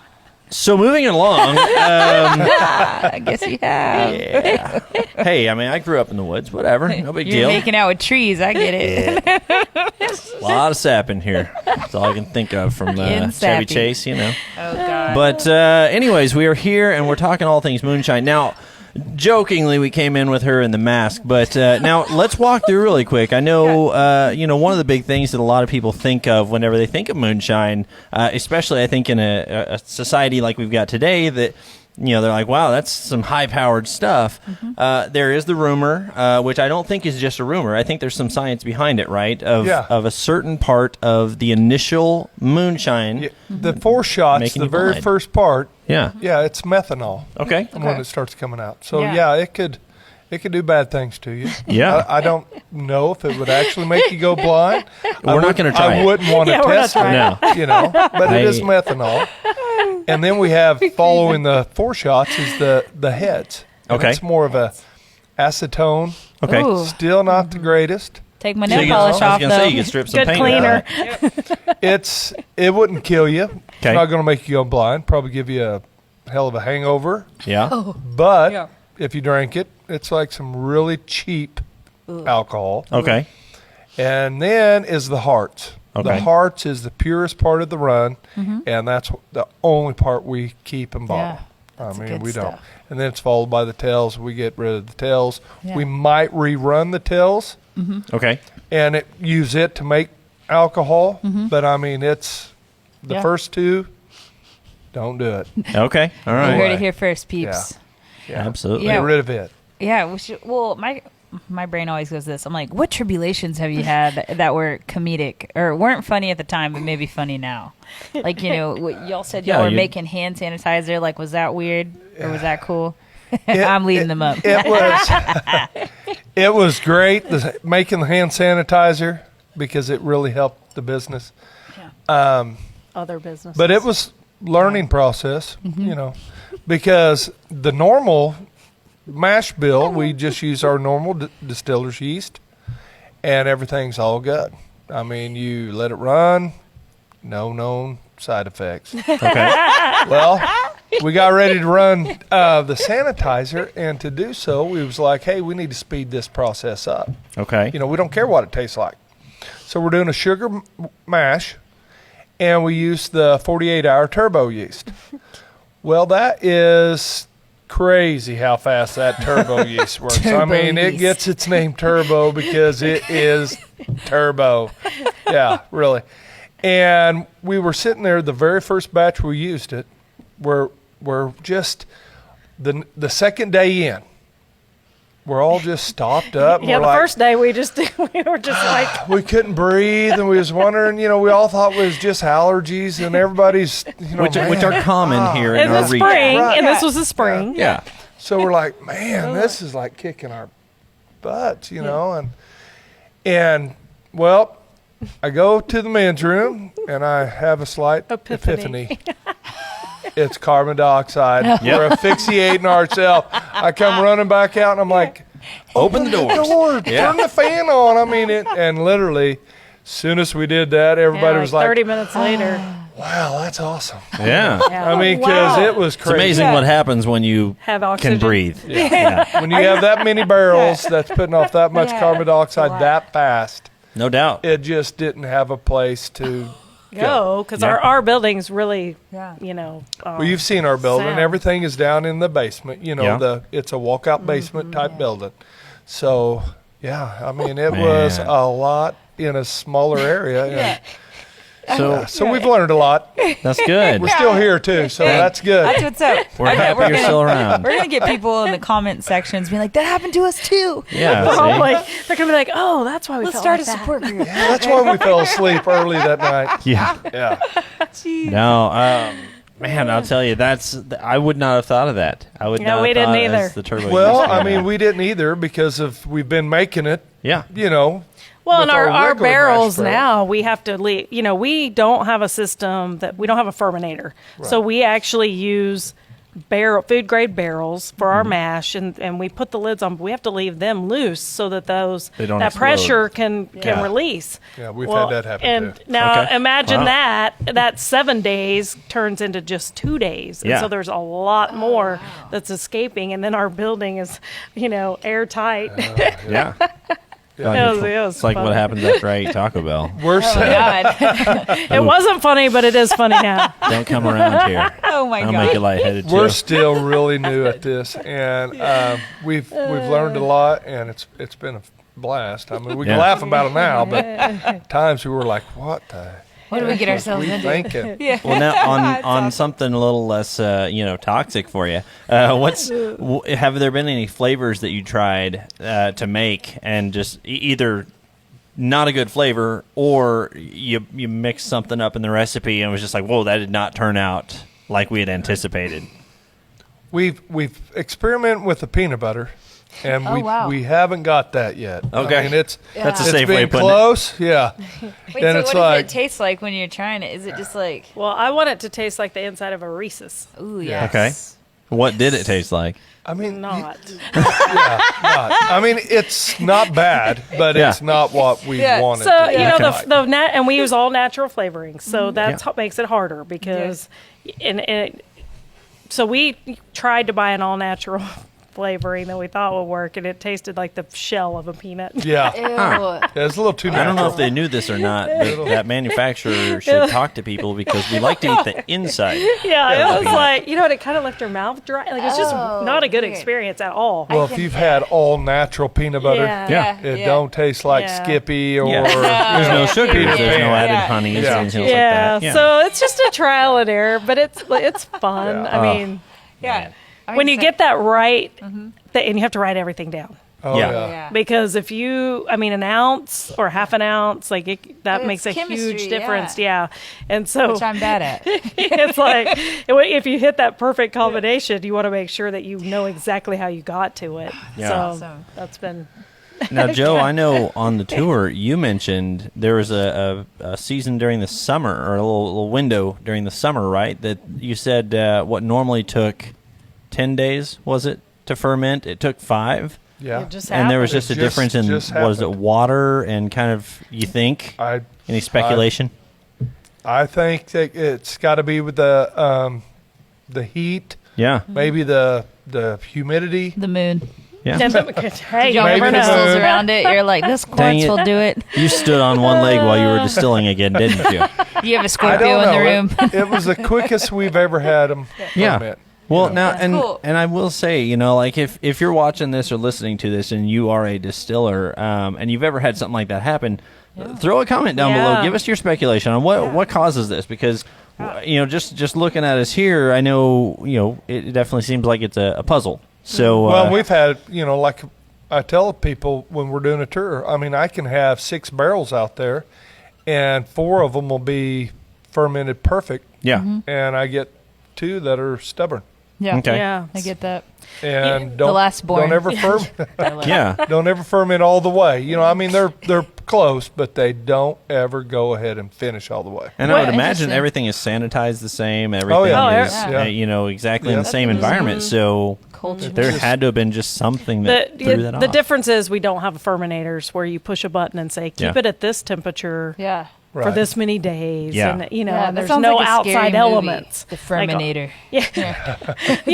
[SPEAKER 2] So moving along,
[SPEAKER 1] I guess you have.
[SPEAKER 2] yeah. Hey, I mean, I grew up in the woods. Whatever, no big
[SPEAKER 1] You're
[SPEAKER 2] deal.
[SPEAKER 1] making out with trees. I get it.
[SPEAKER 2] A lot of sap in here. That's all I can think of from
[SPEAKER 1] Getting
[SPEAKER 2] Chevy
[SPEAKER 1] sappy.
[SPEAKER 2] Chase, you know.
[SPEAKER 1] Oh, God.
[SPEAKER 2] But anyways, we are here and we're talking all things moonshine. Now, jokingly, we came in with her in the mask, but now let's walk through really quick. I know, one of the big things that a lot of people think of whenever they think of moonshine, especially I think in a society like we've got today that, they're like, wow, that's some high-powered stuff. There is the rumor, which I don't think is just a rumor. I think there's some science behind it, right? Of a certain part of the initial moonshine.
[SPEAKER 4] Yeah, the 4 shots,
[SPEAKER 2] Making
[SPEAKER 4] the
[SPEAKER 2] you
[SPEAKER 4] very
[SPEAKER 2] blind.
[SPEAKER 4] first part,
[SPEAKER 2] Yeah.
[SPEAKER 4] it's methanol.
[SPEAKER 2] Okay.
[SPEAKER 4] When it starts coming out. So
[SPEAKER 1] Yeah.
[SPEAKER 4] it could do bad things to you.
[SPEAKER 2] Yeah.
[SPEAKER 4] I don't know if it would actually make you go blind.
[SPEAKER 2] We're not gonna try
[SPEAKER 4] I
[SPEAKER 2] it.
[SPEAKER 4] wouldn't want to
[SPEAKER 3] Yeah, we're not
[SPEAKER 4] test it.
[SPEAKER 3] trying
[SPEAKER 2] No.
[SPEAKER 4] But it is
[SPEAKER 2] I-
[SPEAKER 4] methanol. And then we have following the 4 shots is the heads. And
[SPEAKER 2] Okay.
[SPEAKER 4] it's more of a acetone.
[SPEAKER 2] Okay.
[SPEAKER 1] Ooh.
[SPEAKER 4] Still not the greatest.
[SPEAKER 1] Take my
[SPEAKER 2] So
[SPEAKER 1] nail
[SPEAKER 2] you can-
[SPEAKER 1] polish
[SPEAKER 2] I was
[SPEAKER 1] off,
[SPEAKER 2] going to say,
[SPEAKER 1] though.
[SPEAKER 2] you can strip some
[SPEAKER 3] Good
[SPEAKER 2] paint
[SPEAKER 3] cleaner.
[SPEAKER 2] off.
[SPEAKER 4] It wouldn't kill you.
[SPEAKER 2] Okay.
[SPEAKER 4] It's not going to make you go blind. Probably give you a hell of a hangover.
[SPEAKER 2] Yeah.
[SPEAKER 4] But
[SPEAKER 3] Yeah.
[SPEAKER 4] if you drank it, it's like some really cheap alcohol.
[SPEAKER 2] Okay.
[SPEAKER 4] And then is the hearts.
[SPEAKER 2] Okay.
[SPEAKER 4] The hearts is the purest part of the run, and that's the only part we keep and bottle.
[SPEAKER 1] that's
[SPEAKER 4] I mean,
[SPEAKER 1] good
[SPEAKER 4] we don't.
[SPEAKER 1] stuff.
[SPEAKER 4] And then it's followed by the tails. We get rid of the tails.
[SPEAKER 1] Yeah.
[SPEAKER 4] We might rerun the tails
[SPEAKER 2] Okay.
[SPEAKER 4] and use it to make alcohol, but I mean, it's the
[SPEAKER 1] Yeah.
[SPEAKER 4] first 2. Don't do it.
[SPEAKER 2] Okay. All
[SPEAKER 1] You
[SPEAKER 2] right.
[SPEAKER 1] heard it here first, peeps.
[SPEAKER 4] Yeah.
[SPEAKER 2] Absolutely.
[SPEAKER 1] Yeah.
[SPEAKER 4] Get rid of it.
[SPEAKER 1] Yeah. Well, my brain always goes this. I'm like, what tribulations have you had that were comedic or weren't funny at the time, but maybe funny now? Like, what y'all said y'all
[SPEAKER 2] Yeah,
[SPEAKER 1] were
[SPEAKER 2] you-
[SPEAKER 1] making hand sanitizer. Like, was that weird or was that cool? I'm leading them up.
[SPEAKER 4] It was great making the hand sanitizer because it really helped the business.
[SPEAKER 3] Other businesses.
[SPEAKER 4] But it was learning process, because the normal mash bill, we just use our normal distiller's yeast, and everything's all good. I mean, you let it run, no known side effects.
[SPEAKER 2] Okay.
[SPEAKER 4] Well, we got ready to run the sanitizer, and to do so, we was like, hey, we need to speed this process up.
[SPEAKER 2] Okay.
[SPEAKER 4] We don't care what it tastes like. So we're doing a sugar mash, and we use the 48-hour turbo yeast. Well, that is crazy how fast that turbo yeast works.
[SPEAKER 1] Turbo
[SPEAKER 4] it
[SPEAKER 1] yeast.
[SPEAKER 4] gets its name turbo because it is turbo. Yeah, really. And we were sitting there, the very first batch we used it, we're just the second day in. We're all just stopped up. And
[SPEAKER 3] Yeah,
[SPEAKER 4] we're
[SPEAKER 3] the
[SPEAKER 4] like,
[SPEAKER 3] first day we were just like,
[SPEAKER 4] we couldn't breathe, and we was wondering, we all thought it was just allergies, and everybody's,
[SPEAKER 2] Which are common here in
[SPEAKER 3] in the
[SPEAKER 2] our
[SPEAKER 3] spring,
[SPEAKER 2] region.
[SPEAKER 4] Right.
[SPEAKER 3] and this was the spring.
[SPEAKER 2] Yeah.
[SPEAKER 4] So we're like, man, this is like kicking our butts, and well, I go to the men's room, and I have a slight epiphany. It's carbon dioxide. We're asphyxiating ourselves. I come running back out, and I'm like,
[SPEAKER 2] Open the doors.
[SPEAKER 4] turn the fan on. I mean, and literally, soon as we did that, everybody
[SPEAKER 3] Yeah,
[SPEAKER 4] was like,
[SPEAKER 3] 30 minutes later.
[SPEAKER 4] wow, that's awesome.
[SPEAKER 2] Yeah.
[SPEAKER 4] I mean, because it was
[SPEAKER 2] It's
[SPEAKER 4] crazy.
[SPEAKER 2] amazing what happens when you
[SPEAKER 3] Have oxygen.
[SPEAKER 2] can breathe. Yeah.
[SPEAKER 4] When you have that many barrels that's putting off that much carbon dioxide that fast,
[SPEAKER 2] No doubt.
[SPEAKER 4] it just didn't have a place to,
[SPEAKER 3] go because
[SPEAKER 2] Yeah.
[SPEAKER 3] our building's really,
[SPEAKER 1] Yeah.
[SPEAKER 4] Well, you've seen our building.
[SPEAKER 3] sound.
[SPEAKER 4] Everything is down in the basement.
[SPEAKER 2] Yeah.
[SPEAKER 4] It's a walkout basement type building. So, yeah, I mean, it
[SPEAKER 2] Man.
[SPEAKER 4] was a lot in a smaller area.
[SPEAKER 1] Yeah.
[SPEAKER 4] So we've learned a lot.
[SPEAKER 2] That's good.
[SPEAKER 4] We're still here too, so that's good.
[SPEAKER 1] That's what's up.
[SPEAKER 2] We're
[SPEAKER 1] I bet
[SPEAKER 2] happy you're still around.
[SPEAKER 1] We're gonna get people in the comment sections being like, "That happened to us too."
[SPEAKER 2] Yeah.
[SPEAKER 3] Oh,
[SPEAKER 2] see?
[SPEAKER 3] like, they're gonna be like, oh, that's why we
[SPEAKER 1] Let's
[SPEAKER 3] felt
[SPEAKER 1] start
[SPEAKER 3] like
[SPEAKER 1] a
[SPEAKER 3] that.
[SPEAKER 1] support group.
[SPEAKER 4] Yeah, that's why we fell asleep early that night.
[SPEAKER 2] Yeah.
[SPEAKER 4] Yeah.
[SPEAKER 1] Jeez.
[SPEAKER 2] No, man, I'll tell you, I would not have thought of that. I would
[SPEAKER 3] Yeah,
[SPEAKER 2] not
[SPEAKER 3] we
[SPEAKER 2] have
[SPEAKER 3] didn't
[SPEAKER 2] thought
[SPEAKER 3] either.
[SPEAKER 2] as the turbo.
[SPEAKER 4] Well,
[SPEAKER 2] used to
[SPEAKER 4] I
[SPEAKER 2] do
[SPEAKER 4] mean,
[SPEAKER 2] that.
[SPEAKER 4] we didn't either because we've been making it,
[SPEAKER 2] Yeah.
[SPEAKER 3] Well,
[SPEAKER 4] with
[SPEAKER 3] and our
[SPEAKER 4] regular
[SPEAKER 3] barrels
[SPEAKER 4] mash bill.
[SPEAKER 3] now, we have to leave. We don't have a system we don't have a fermentator. So we actually use food grade barrels for our mash, and we put the lids on. But we have to leave them loose so that
[SPEAKER 2] They don't
[SPEAKER 3] that
[SPEAKER 2] explode.
[SPEAKER 3] pressure can
[SPEAKER 2] Yeah.
[SPEAKER 3] release.
[SPEAKER 4] Yeah, we've had that happen,
[SPEAKER 3] And
[SPEAKER 4] too.
[SPEAKER 3] now
[SPEAKER 2] Okay.
[SPEAKER 3] imagine
[SPEAKER 2] Wow.
[SPEAKER 3] that 7 days turns into just 2 days, and
[SPEAKER 2] Yeah.
[SPEAKER 3] so there's a lot more that's escaping. And then our building is, airtight.
[SPEAKER 2] Yeah.
[SPEAKER 3] It was
[SPEAKER 2] It's like
[SPEAKER 3] funny.
[SPEAKER 2] what happens after I eat Taco Bell.
[SPEAKER 4] we're
[SPEAKER 1] God.
[SPEAKER 3] It wasn't funny, but it is funny now.
[SPEAKER 2] Don't come around here.
[SPEAKER 1] Oh my
[SPEAKER 2] I'll
[SPEAKER 1] God.
[SPEAKER 2] make you lightheaded
[SPEAKER 4] we're
[SPEAKER 2] too.
[SPEAKER 4] still really new at this, and we've learned a lot, and it's been a blast. I mean, we can
[SPEAKER 2] Yeah.
[SPEAKER 4] laugh about it now, but at times we were like, "What the?
[SPEAKER 1] What do we get
[SPEAKER 4] heck
[SPEAKER 1] ourselves
[SPEAKER 4] was we
[SPEAKER 1] into?
[SPEAKER 4] thinking?"
[SPEAKER 1] Yeah.
[SPEAKER 2] Well, now on
[SPEAKER 1] awesome.
[SPEAKER 2] something a little less, toxic for you. Have there been any flavors that you tried to make and just either not a good flavor, or you mixed something up in the recipe and it was just like, whoa, that did not turn out like we had anticipated?
[SPEAKER 4] We've experimented with the peanut butter, and
[SPEAKER 1] Oh, wow.
[SPEAKER 4] we haven't got that yet.
[SPEAKER 2] Okay.
[SPEAKER 4] I mean, it's
[SPEAKER 2] That's a
[SPEAKER 4] it's
[SPEAKER 2] safe
[SPEAKER 4] been
[SPEAKER 2] way of putting it.
[SPEAKER 4] close. Yeah.
[SPEAKER 1] Wait,
[SPEAKER 4] Then
[SPEAKER 1] so
[SPEAKER 4] it's
[SPEAKER 1] what
[SPEAKER 4] like-
[SPEAKER 1] does it taste like when you're trying it? Is it just like,
[SPEAKER 3] Well, I want it to taste like the inside of a Reese's.
[SPEAKER 1] ooh,
[SPEAKER 4] Yeah.
[SPEAKER 1] yes.
[SPEAKER 2] Okay. What did it taste like?
[SPEAKER 4] I mean,
[SPEAKER 3] Not.
[SPEAKER 4] yeah, not. I mean, it's not bad, but
[SPEAKER 2] Yeah.
[SPEAKER 4] it's not what we
[SPEAKER 1] Yeah.
[SPEAKER 4] wanted.
[SPEAKER 3] So
[SPEAKER 4] to
[SPEAKER 3] you
[SPEAKER 4] be
[SPEAKER 3] know
[SPEAKER 4] like.
[SPEAKER 3] and we use all natural flavorings, so that's
[SPEAKER 2] Yeah.
[SPEAKER 3] what makes it harder because, so we tried to buy an all natural flavoring that we thought would work, and it tasted like the shell of a peanut.
[SPEAKER 4] Yeah.
[SPEAKER 1] Ew.
[SPEAKER 4] Yeah, it's a little too
[SPEAKER 2] I
[SPEAKER 4] natural.
[SPEAKER 2] don't know if they knew this or not, but that manufacturer should talk to people because we like to eat the inside.
[SPEAKER 3] Yeah, it was
[SPEAKER 2] peanut.
[SPEAKER 3] like it kind of left her mouth dry. Like it's just
[SPEAKER 1] Oh,
[SPEAKER 3] not a good
[SPEAKER 1] weird.
[SPEAKER 3] experience at all.
[SPEAKER 4] Well, if you've had all natural peanut butter,
[SPEAKER 3] Yeah.
[SPEAKER 4] it don't taste like
[SPEAKER 3] Yeah.
[SPEAKER 4] Skippy or
[SPEAKER 2] Yeah. There's no
[SPEAKER 1] Yeah.
[SPEAKER 2] sugar.
[SPEAKER 4] Peter
[SPEAKER 2] There's no
[SPEAKER 4] Pan.
[SPEAKER 2] added
[SPEAKER 1] Yeah.
[SPEAKER 2] honeys
[SPEAKER 4] Yeah.
[SPEAKER 2] or anything
[SPEAKER 3] Yeah,
[SPEAKER 2] like that.
[SPEAKER 3] so it's just a trial and error, but it's fun.
[SPEAKER 4] Yeah.
[SPEAKER 3] I mean,
[SPEAKER 1] Yeah.
[SPEAKER 3] when you get that right, and you have to write everything down.
[SPEAKER 4] oh
[SPEAKER 2] Yeah.
[SPEAKER 4] yeah.
[SPEAKER 1] Yeah.
[SPEAKER 3] Because if an ounce or half an ounce, that
[SPEAKER 1] It's
[SPEAKER 3] makes a
[SPEAKER 1] chemistry,
[SPEAKER 3] huge difference. Yeah. And so
[SPEAKER 1] Which I'm bad at.
[SPEAKER 3] it's like, if you hit that perfect combination, you want to make sure that you know exactly how you got to it.
[SPEAKER 2] Yeah.
[SPEAKER 3] So
[SPEAKER 1] Awesome.
[SPEAKER 3] that's been,
[SPEAKER 2] Now, Joe, I know on the tour you mentioned there was a season during the summer, or a little window during the summer, right? That you said what normally took 10 days, was it, to ferment? It took 5.
[SPEAKER 4] Yeah.
[SPEAKER 3] it just
[SPEAKER 2] And there was
[SPEAKER 3] happened.
[SPEAKER 2] just a
[SPEAKER 4] It
[SPEAKER 2] difference in,
[SPEAKER 4] just
[SPEAKER 2] what is it,
[SPEAKER 4] happened.
[SPEAKER 2] water and kind of, you think? Any speculation?
[SPEAKER 4] I think that it's got to be with the heat,
[SPEAKER 2] Yeah.
[SPEAKER 4] maybe the humidity.
[SPEAKER 1] The moon.
[SPEAKER 2] Yeah.
[SPEAKER 3] Hey, you
[SPEAKER 1] Y'all
[SPEAKER 4] Maybe
[SPEAKER 3] never
[SPEAKER 4] the
[SPEAKER 1] crystals
[SPEAKER 4] moon.
[SPEAKER 3] know.
[SPEAKER 1] around it. You're like, this
[SPEAKER 2] Dang
[SPEAKER 1] quartz
[SPEAKER 2] it.
[SPEAKER 1] will do it.
[SPEAKER 2] You stood on one leg while you were distilling again, didn't you?
[SPEAKER 1] You have a
[SPEAKER 4] I don't
[SPEAKER 1] Scorpio in
[SPEAKER 4] know.
[SPEAKER 1] the room.
[SPEAKER 4] It was the quickest we've ever had them.
[SPEAKER 2] Yeah. Well, now,
[SPEAKER 1] That's
[SPEAKER 2] and
[SPEAKER 1] cool.
[SPEAKER 2] and I will say, like if you're watching this or listening to this and you are a distiller, and you've ever had something like that happen, throw a comment down below.
[SPEAKER 3] Yeah.
[SPEAKER 2] Give us your speculation on what causes this, because just looking at us here, I know it definitely seems like it's a puzzle. So
[SPEAKER 4] Well, we've had, like I tell people when we're doing a tour, I mean, I can have 6 barrels out there, and 4 of them will be fermented perfect,
[SPEAKER 2] yeah,
[SPEAKER 4] and I get 2 that are stubborn.
[SPEAKER 1] Yeah.
[SPEAKER 2] okay,
[SPEAKER 3] Yeah.
[SPEAKER 1] I get that.
[SPEAKER 4] And
[SPEAKER 1] The last born.
[SPEAKER 4] don't ever
[SPEAKER 2] yeah.
[SPEAKER 4] don't ever ferment all the way. I mean, they're close, but they don't ever go ahead and finish all the way.
[SPEAKER 2] And I
[SPEAKER 1] Well,
[SPEAKER 2] would imagine
[SPEAKER 1] interesting.
[SPEAKER 2] everything is sanitized the same. Everything
[SPEAKER 4] yeah.
[SPEAKER 2] is
[SPEAKER 4] Yeah.
[SPEAKER 2] exactly in
[SPEAKER 4] Yeah.
[SPEAKER 2] the same environment. So
[SPEAKER 1] Culture.
[SPEAKER 2] there had to have been just something that threw that
[SPEAKER 3] The
[SPEAKER 2] off.
[SPEAKER 3] difference is we don't have fermentators where you push a button and say, keep
[SPEAKER 2] Yeah.
[SPEAKER 3] it at this temperature
[SPEAKER 1] Yeah.
[SPEAKER 3] for
[SPEAKER 4] Right.
[SPEAKER 3] this many days.
[SPEAKER 2] Yeah.
[SPEAKER 3] And,
[SPEAKER 1] Yeah, that
[SPEAKER 3] there's
[SPEAKER 1] sounds
[SPEAKER 3] no
[SPEAKER 1] like a scary
[SPEAKER 3] outside
[SPEAKER 1] movie,
[SPEAKER 3] elements.
[SPEAKER 1] The
[SPEAKER 3] Like,
[SPEAKER 1] Ferminator.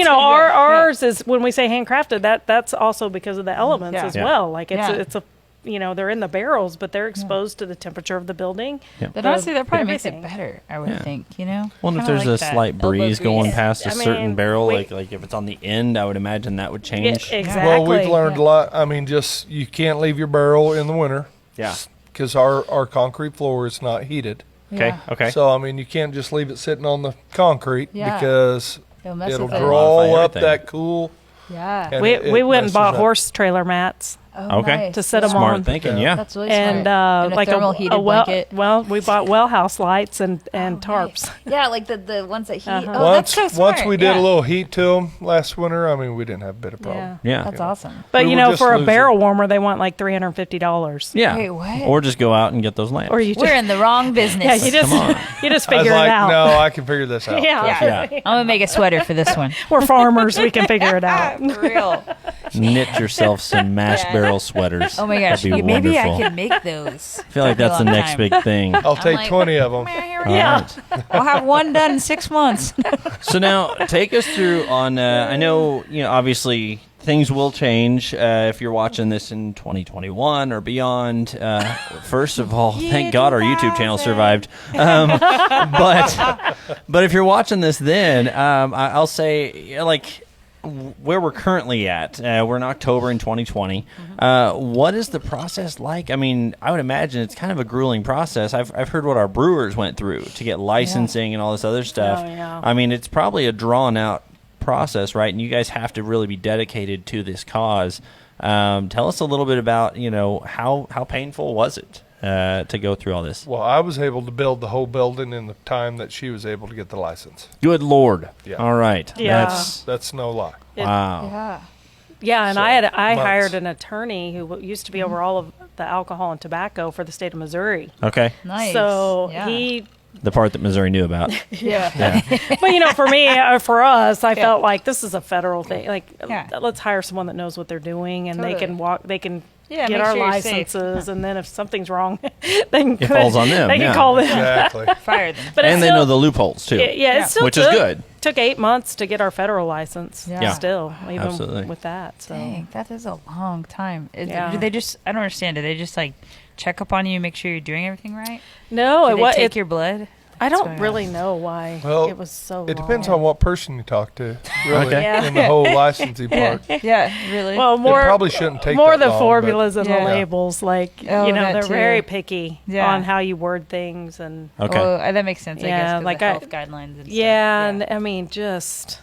[SPEAKER 3] ours is, when we say handcrafted, that's also because of the elements
[SPEAKER 1] Yeah.
[SPEAKER 3] as
[SPEAKER 2] Yeah.
[SPEAKER 3] well. Like
[SPEAKER 1] Yeah.
[SPEAKER 3] it's a they're in the barrels, but they're exposed to the temperature of the building.
[SPEAKER 2] Yep.
[SPEAKER 1] But honestly, that probably makes
[SPEAKER 3] everything.
[SPEAKER 1] it better, I would think,
[SPEAKER 2] Well, and if
[SPEAKER 1] Kinda
[SPEAKER 2] there's
[SPEAKER 1] like
[SPEAKER 2] a
[SPEAKER 1] that
[SPEAKER 2] slight
[SPEAKER 1] elbow
[SPEAKER 2] breeze
[SPEAKER 1] grease.
[SPEAKER 2] going past a
[SPEAKER 3] I
[SPEAKER 2] certain
[SPEAKER 3] mean,
[SPEAKER 2] barrel,
[SPEAKER 3] we-
[SPEAKER 2] like if it's on the end, I would imagine that would change.
[SPEAKER 3] Exactly.
[SPEAKER 4] Well, we've learned a lot. I mean, just you can't leave your barrel in the winter.
[SPEAKER 2] Yeah.
[SPEAKER 4] Because our concrete floor is not heated.
[SPEAKER 2] Okay.
[SPEAKER 1] Yeah.
[SPEAKER 2] Okay.
[SPEAKER 4] So, I mean, you can't just leave it sitting on the concrete
[SPEAKER 1] Yeah.
[SPEAKER 4] because
[SPEAKER 1] It'll mess
[SPEAKER 4] it'll
[SPEAKER 1] with it.
[SPEAKER 4] draw
[SPEAKER 2] Modify
[SPEAKER 4] up
[SPEAKER 2] everything.
[SPEAKER 4] that cool.
[SPEAKER 1] Yeah.
[SPEAKER 4] And
[SPEAKER 3] We
[SPEAKER 4] it
[SPEAKER 3] went and
[SPEAKER 4] messes
[SPEAKER 3] bought
[SPEAKER 4] up.
[SPEAKER 3] horse trailer mats.
[SPEAKER 1] Oh,
[SPEAKER 2] Okay.
[SPEAKER 1] nice.
[SPEAKER 3] To set 'em
[SPEAKER 2] Smart
[SPEAKER 3] on.
[SPEAKER 2] thinking.
[SPEAKER 4] Yeah.
[SPEAKER 2] Yeah.
[SPEAKER 1] That's really
[SPEAKER 3] And
[SPEAKER 1] smart.
[SPEAKER 3] like
[SPEAKER 1] thermal heated
[SPEAKER 3] well,
[SPEAKER 1] blanket.
[SPEAKER 3] well, we bought well house lights and tarps.
[SPEAKER 1] Nice. Yeah, like the ones that heat.
[SPEAKER 3] Uh-huh.
[SPEAKER 1] Oh, that's so smart.
[SPEAKER 4] Once we did
[SPEAKER 1] yeah.
[SPEAKER 4] a little heat to them last winter, I mean, we didn't have a bit of problem.
[SPEAKER 2] Yeah.
[SPEAKER 1] That's awesome.
[SPEAKER 3] But
[SPEAKER 4] We
[SPEAKER 3] you
[SPEAKER 4] were
[SPEAKER 3] know,
[SPEAKER 4] just
[SPEAKER 3] for a
[SPEAKER 4] losing.
[SPEAKER 3] barrel warmer, they want like $350.
[SPEAKER 2] Yeah.
[SPEAKER 1] Wait, what?
[SPEAKER 2] Or just go out and get those lamps.
[SPEAKER 3] Or you
[SPEAKER 1] We're
[SPEAKER 3] just
[SPEAKER 1] in the wrong business.
[SPEAKER 3] yeah, you just
[SPEAKER 2] Come on.
[SPEAKER 3] you just
[SPEAKER 4] I was
[SPEAKER 3] figure
[SPEAKER 4] like,
[SPEAKER 3] it out.
[SPEAKER 4] no, I can figure this out.
[SPEAKER 3] Yeah.
[SPEAKER 1] Yeah.
[SPEAKER 2] Yeah.
[SPEAKER 1] I'm gonna make a sweater for this one.
[SPEAKER 3] We're farmers, we can figure it out.
[SPEAKER 1] For real.
[SPEAKER 2] Knit yourself some mash
[SPEAKER 1] Yeah.
[SPEAKER 2] barrel sweaters.
[SPEAKER 1] Oh my gosh.
[SPEAKER 2] That'd be
[SPEAKER 1] Maybe
[SPEAKER 2] wonderful.
[SPEAKER 1] I can make those.
[SPEAKER 2] I feel like that's the next big thing.
[SPEAKER 4] I'll take
[SPEAKER 1] like,
[SPEAKER 4] 20 of them.
[SPEAKER 1] Here
[SPEAKER 2] All
[SPEAKER 1] we go.
[SPEAKER 2] right.
[SPEAKER 1] I'll have one done in 6 months.
[SPEAKER 2] So now, take us through on. I know, obviously things will change if you're watching this in 2021 or beyond. First of all, thank God our YouTube channel survived. But if you're watching this, then I'll say like where we're currently at. We're in October in 2020. What is the process like? I mean, I would imagine it's kind of a grueling process. I've heard what our brewers went through to get licensing and all this other stuff.
[SPEAKER 3] Oh, yeah.
[SPEAKER 2] I mean, it's probably a drawn out process, right? And you guys have to really be dedicated to this cause. Tell us a little bit about, how painful was it to go through all this?
[SPEAKER 4] Well, I was able to build the whole building in the time that she was able to get the license.
[SPEAKER 2] Good Lord.
[SPEAKER 4] Yeah.
[SPEAKER 2] All right.
[SPEAKER 3] Yeah.
[SPEAKER 4] That's no lie.
[SPEAKER 2] Wow.
[SPEAKER 1] Yeah.
[SPEAKER 3] Yeah, and
[SPEAKER 4] So,
[SPEAKER 3] I
[SPEAKER 4] months.
[SPEAKER 3] hired an attorney who used to be over all of the alcohol and tobacco for the state of Missouri.
[SPEAKER 2] Okay.
[SPEAKER 1] Nice.
[SPEAKER 3] So
[SPEAKER 1] yeah.
[SPEAKER 3] he
[SPEAKER 2] The part that Missouri knew about.
[SPEAKER 1] Yeah.
[SPEAKER 2] Yeah.
[SPEAKER 3] But for me, for us, I felt like this is a federal thing. Like,
[SPEAKER 1] Yeah.
[SPEAKER 3] let's hire someone that knows what they're doing, and they can
[SPEAKER 1] Totally.
[SPEAKER 3] they can
[SPEAKER 1] Yeah,
[SPEAKER 3] get
[SPEAKER 1] make
[SPEAKER 3] our
[SPEAKER 1] sure you're safe.
[SPEAKER 3] licenses, and then if something's wrong, they
[SPEAKER 2] It falls on them,
[SPEAKER 3] They can
[SPEAKER 2] yeah.
[SPEAKER 3] call them.
[SPEAKER 4] Exactly.
[SPEAKER 1] Fire them.
[SPEAKER 3] But it
[SPEAKER 2] And they
[SPEAKER 3] still-
[SPEAKER 2] know the loopholes, too.
[SPEAKER 3] Yeah, it still
[SPEAKER 2] Which is
[SPEAKER 3] took,
[SPEAKER 2] good.
[SPEAKER 3] Took 8 months to get our federal license.
[SPEAKER 1] Yeah.
[SPEAKER 3] Still, even
[SPEAKER 2] Absolutely.
[SPEAKER 3] with that. So
[SPEAKER 1] Dang, that is a long time.
[SPEAKER 3] Yeah.
[SPEAKER 1] Do they just? I don't understand. Do they just like check up on you, make sure you're doing everything right?
[SPEAKER 3] no,
[SPEAKER 1] Do
[SPEAKER 3] it
[SPEAKER 1] they
[SPEAKER 3] was.
[SPEAKER 1] take your blood?
[SPEAKER 3] I
[SPEAKER 1] What's
[SPEAKER 3] don't
[SPEAKER 1] going
[SPEAKER 3] really
[SPEAKER 1] on?
[SPEAKER 3] know why
[SPEAKER 4] Well,
[SPEAKER 3] it was so.
[SPEAKER 4] It depends
[SPEAKER 3] long.
[SPEAKER 4] on what person you talk to, really,
[SPEAKER 2] Okay.
[SPEAKER 3] Yeah.
[SPEAKER 4] in the whole licensing part.
[SPEAKER 1] Yeah, really.
[SPEAKER 3] Well, more
[SPEAKER 4] probably shouldn't take
[SPEAKER 3] more
[SPEAKER 4] that
[SPEAKER 3] the
[SPEAKER 4] long, but-
[SPEAKER 3] formulas and
[SPEAKER 1] Yeah.
[SPEAKER 3] the labels. Like
[SPEAKER 1] Oh, that
[SPEAKER 3] they're
[SPEAKER 1] too.
[SPEAKER 3] very picky
[SPEAKER 1] Yeah.
[SPEAKER 3] on how you word things and.
[SPEAKER 2] Okay.
[SPEAKER 1] Oh, that makes sense. I
[SPEAKER 3] Yeah,
[SPEAKER 1] guess 'cause
[SPEAKER 3] like
[SPEAKER 1] the
[SPEAKER 3] I-
[SPEAKER 1] health guidelines and
[SPEAKER 3] Yeah,
[SPEAKER 1] stuff.
[SPEAKER 3] and I mean just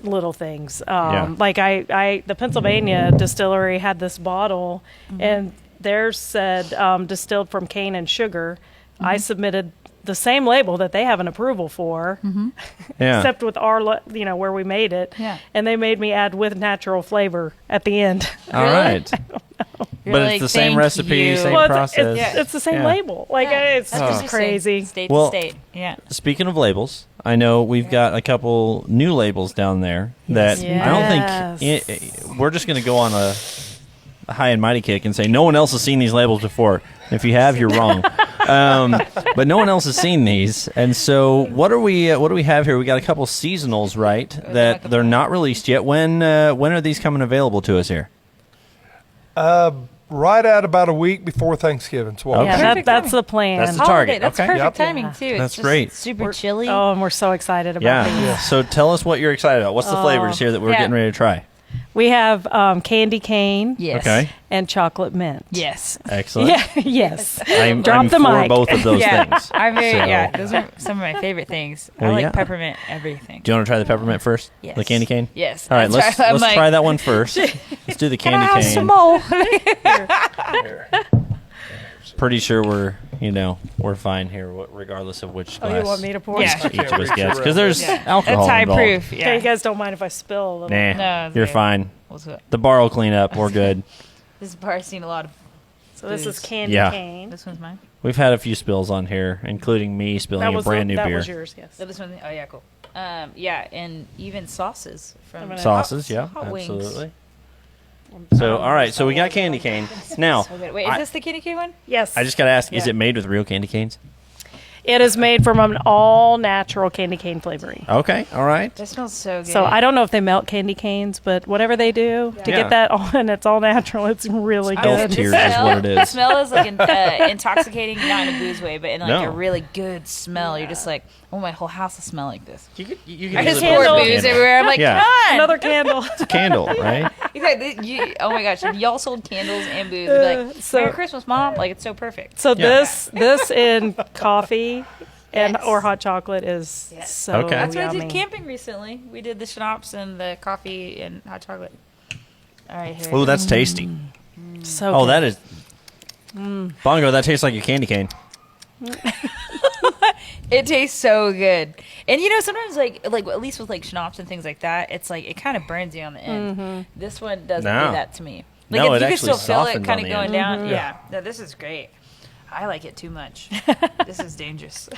[SPEAKER 3] little things.
[SPEAKER 2] Yeah.
[SPEAKER 3] Like the Pennsylvania distillery had this bottle, and theirs said distilled from cane and sugar. I submitted the same label that they have an approval for,
[SPEAKER 2] Yeah.
[SPEAKER 3] except with our, where we made it.
[SPEAKER 1] Yeah.
[SPEAKER 3] And they made me add with natural flavor at the end.
[SPEAKER 2] All
[SPEAKER 1] Really?
[SPEAKER 2] right.
[SPEAKER 1] You're
[SPEAKER 2] But
[SPEAKER 1] like,
[SPEAKER 2] it's the same
[SPEAKER 1] "Thank
[SPEAKER 2] recipe,
[SPEAKER 1] you."
[SPEAKER 2] same
[SPEAKER 3] Well, it's,
[SPEAKER 2] process.
[SPEAKER 3] it's the same
[SPEAKER 2] Yeah.
[SPEAKER 3] label. Like it's
[SPEAKER 1] That's
[SPEAKER 3] just
[SPEAKER 1] interesting.
[SPEAKER 3] crazy.
[SPEAKER 1] State
[SPEAKER 2] Well-
[SPEAKER 1] to state. Yeah.
[SPEAKER 2] Speaking of labels, I know we've got a couple new labels down there that I don't think we're just going to go on a high and mighty kick and say no one else has seen these labels before. If you have, you're wrong. But no one else has seen these, and so what do we have here? We got a couple seasonals, right? That they're not released yet. When are these coming available to us here?
[SPEAKER 4] Right at about a week before Thanksgiving. So
[SPEAKER 2] Okay.
[SPEAKER 3] Yeah,
[SPEAKER 1] Perfect
[SPEAKER 3] that's the
[SPEAKER 1] timing.
[SPEAKER 3] plan.
[SPEAKER 2] That's the
[SPEAKER 1] Holiday,
[SPEAKER 2] target.
[SPEAKER 1] That's
[SPEAKER 2] Okay.
[SPEAKER 1] perfect
[SPEAKER 4] Yep.
[SPEAKER 1] timing
[SPEAKER 3] Yeah.
[SPEAKER 1] too. It's
[SPEAKER 2] That's
[SPEAKER 1] just
[SPEAKER 2] great.
[SPEAKER 1] Super chilly.
[SPEAKER 3] Oh, and we're so excited about
[SPEAKER 2] Yeah.
[SPEAKER 3] these.
[SPEAKER 2] So tell us what you're excited about. What's the flavors here that we're
[SPEAKER 1] Yeah.
[SPEAKER 2] getting ready to try?
[SPEAKER 3] We have candy cane
[SPEAKER 1] Yes.
[SPEAKER 2] Okay.
[SPEAKER 3] and chocolate mint.
[SPEAKER 1] Yes.
[SPEAKER 2] Excellent.
[SPEAKER 3] Yeah, yes.
[SPEAKER 2] I'm
[SPEAKER 3] Drop the
[SPEAKER 2] for
[SPEAKER 3] mic.
[SPEAKER 2] both of those
[SPEAKER 1] yeah.
[SPEAKER 2] things.
[SPEAKER 1] I'm very.
[SPEAKER 2] So-
[SPEAKER 1] Yeah. Those are some of my favorite things.
[SPEAKER 2] Well,
[SPEAKER 1] I like
[SPEAKER 2] yeah.
[SPEAKER 1] peppermint everything.
[SPEAKER 2] Do you want to try the peppermint first?
[SPEAKER 1] Yes.
[SPEAKER 2] The candy cane?
[SPEAKER 1] Yes.
[SPEAKER 2] All right,
[SPEAKER 1] That's
[SPEAKER 2] let's
[SPEAKER 1] I'm
[SPEAKER 2] try that one first. Let's do the
[SPEAKER 1] Can
[SPEAKER 2] candy
[SPEAKER 1] I have
[SPEAKER 2] cane.
[SPEAKER 1] some more?
[SPEAKER 2] Pretty sure we're fine here, regardless of which
[SPEAKER 3] Oh,
[SPEAKER 2] glass
[SPEAKER 3] you want me to pour?
[SPEAKER 1] Yeah.
[SPEAKER 2] each of us gets, because there's
[SPEAKER 1] Yeah.
[SPEAKER 2] alcohol
[SPEAKER 1] That's high
[SPEAKER 2] involved.
[SPEAKER 1] proof.
[SPEAKER 3] Okay,
[SPEAKER 1] Yeah.
[SPEAKER 3] you guys don't mind if I spill a little?
[SPEAKER 2] Nah,
[SPEAKER 1] No, it's
[SPEAKER 2] you're
[SPEAKER 1] okay.
[SPEAKER 2] fine.
[SPEAKER 1] What's that?
[SPEAKER 2] The bar will clean up. We're good.
[SPEAKER 1] This bar has seen a lot of.
[SPEAKER 3] So this is
[SPEAKER 1] Booze.
[SPEAKER 3] candy
[SPEAKER 2] Yeah.
[SPEAKER 3] cane.
[SPEAKER 1] This one's mine.
[SPEAKER 2] We've had a few spills on here, including me spilling a brand new
[SPEAKER 3] that
[SPEAKER 2] beer.
[SPEAKER 3] was yours, yes.
[SPEAKER 1] Oh, this one. Oh yeah, cool. Yeah, and even sauces
[SPEAKER 3] I'm
[SPEAKER 1] from
[SPEAKER 3] gonna-
[SPEAKER 2] Sauces, yeah,
[SPEAKER 1] Hot wings.
[SPEAKER 2] absolutely. So, all right, so we got candy cane. Now,
[SPEAKER 1] So good. Wait, is
[SPEAKER 2] I-
[SPEAKER 1] this the candy cane one?
[SPEAKER 3] Yes.
[SPEAKER 2] I just got to ask, is
[SPEAKER 3] Yeah.
[SPEAKER 2] it made with real candy canes?
[SPEAKER 3] It is made from an all-natural candy cane flavoring.
[SPEAKER 2] Okay, all right.
[SPEAKER 1] That smells so good.
[SPEAKER 3] So I don't know if they melt candy canes, but whatever they do to get that on, it's all natural. It's really
[SPEAKER 2] Elf
[SPEAKER 3] good.
[SPEAKER 2] tears is what it
[SPEAKER 1] The
[SPEAKER 2] is.
[SPEAKER 1] smell is like intoxicating, not in a booze way, but in like
[SPEAKER 2] No.
[SPEAKER 1] a really good smell. You're just like, oh, my whole house will smell like this.
[SPEAKER 2] You
[SPEAKER 1] I just
[SPEAKER 2] easily
[SPEAKER 1] pour
[SPEAKER 2] put
[SPEAKER 1] booze
[SPEAKER 2] it in.
[SPEAKER 1] everywhere. I'm like,
[SPEAKER 2] Yeah.
[SPEAKER 1] come on.
[SPEAKER 3] Another candle.
[SPEAKER 2] It's a candle, right?
[SPEAKER 1] Exactly. Oh my gosh, if y'all sold candles and booze, I'd be like,
[SPEAKER 3] So-
[SPEAKER 1] Merry Christmas, Mom. Like, it's so perfect.
[SPEAKER 3] So
[SPEAKER 2] Yeah.
[SPEAKER 3] this in coffee and
[SPEAKER 1] Yes.
[SPEAKER 3] or hot chocolate is
[SPEAKER 1] Yes.
[SPEAKER 3] so
[SPEAKER 2] Okay.
[SPEAKER 1] That's what I
[SPEAKER 3] yummy.
[SPEAKER 1] did camping recently. We did the schnapps and the coffee and hot chocolate. All right, here.
[SPEAKER 2] Oh, that's tasty.
[SPEAKER 3] So
[SPEAKER 2] Oh,
[SPEAKER 3] good.
[SPEAKER 2] that is. Bongo, that tastes like a candy cane.
[SPEAKER 1] It tastes so good. And you know, sometimes like at least with like schnapps and things like that, it's like it kind of burns you on the end. This one doesn't
[SPEAKER 2] No.
[SPEAKER 1] do that to me. Like
[SPEAKER 2] No,
[SPEAKER 1] if
[SPEAKER 2] it
[SPEAKER 1] you can
[SPEAKER 2] actually
[SPEAKER 1] still feel it
[SPEAKER 2] softens
[SPEAKER 1] kind
[SPEAKER 2] on
[SPEAKER 1] of
[SPEAKER 2] the
[SPEAKER 1] going
[SPEAKER 2] end.
[SPEAKER 1] down. Yeah. No, this is great. I like it too much. This is dangerous.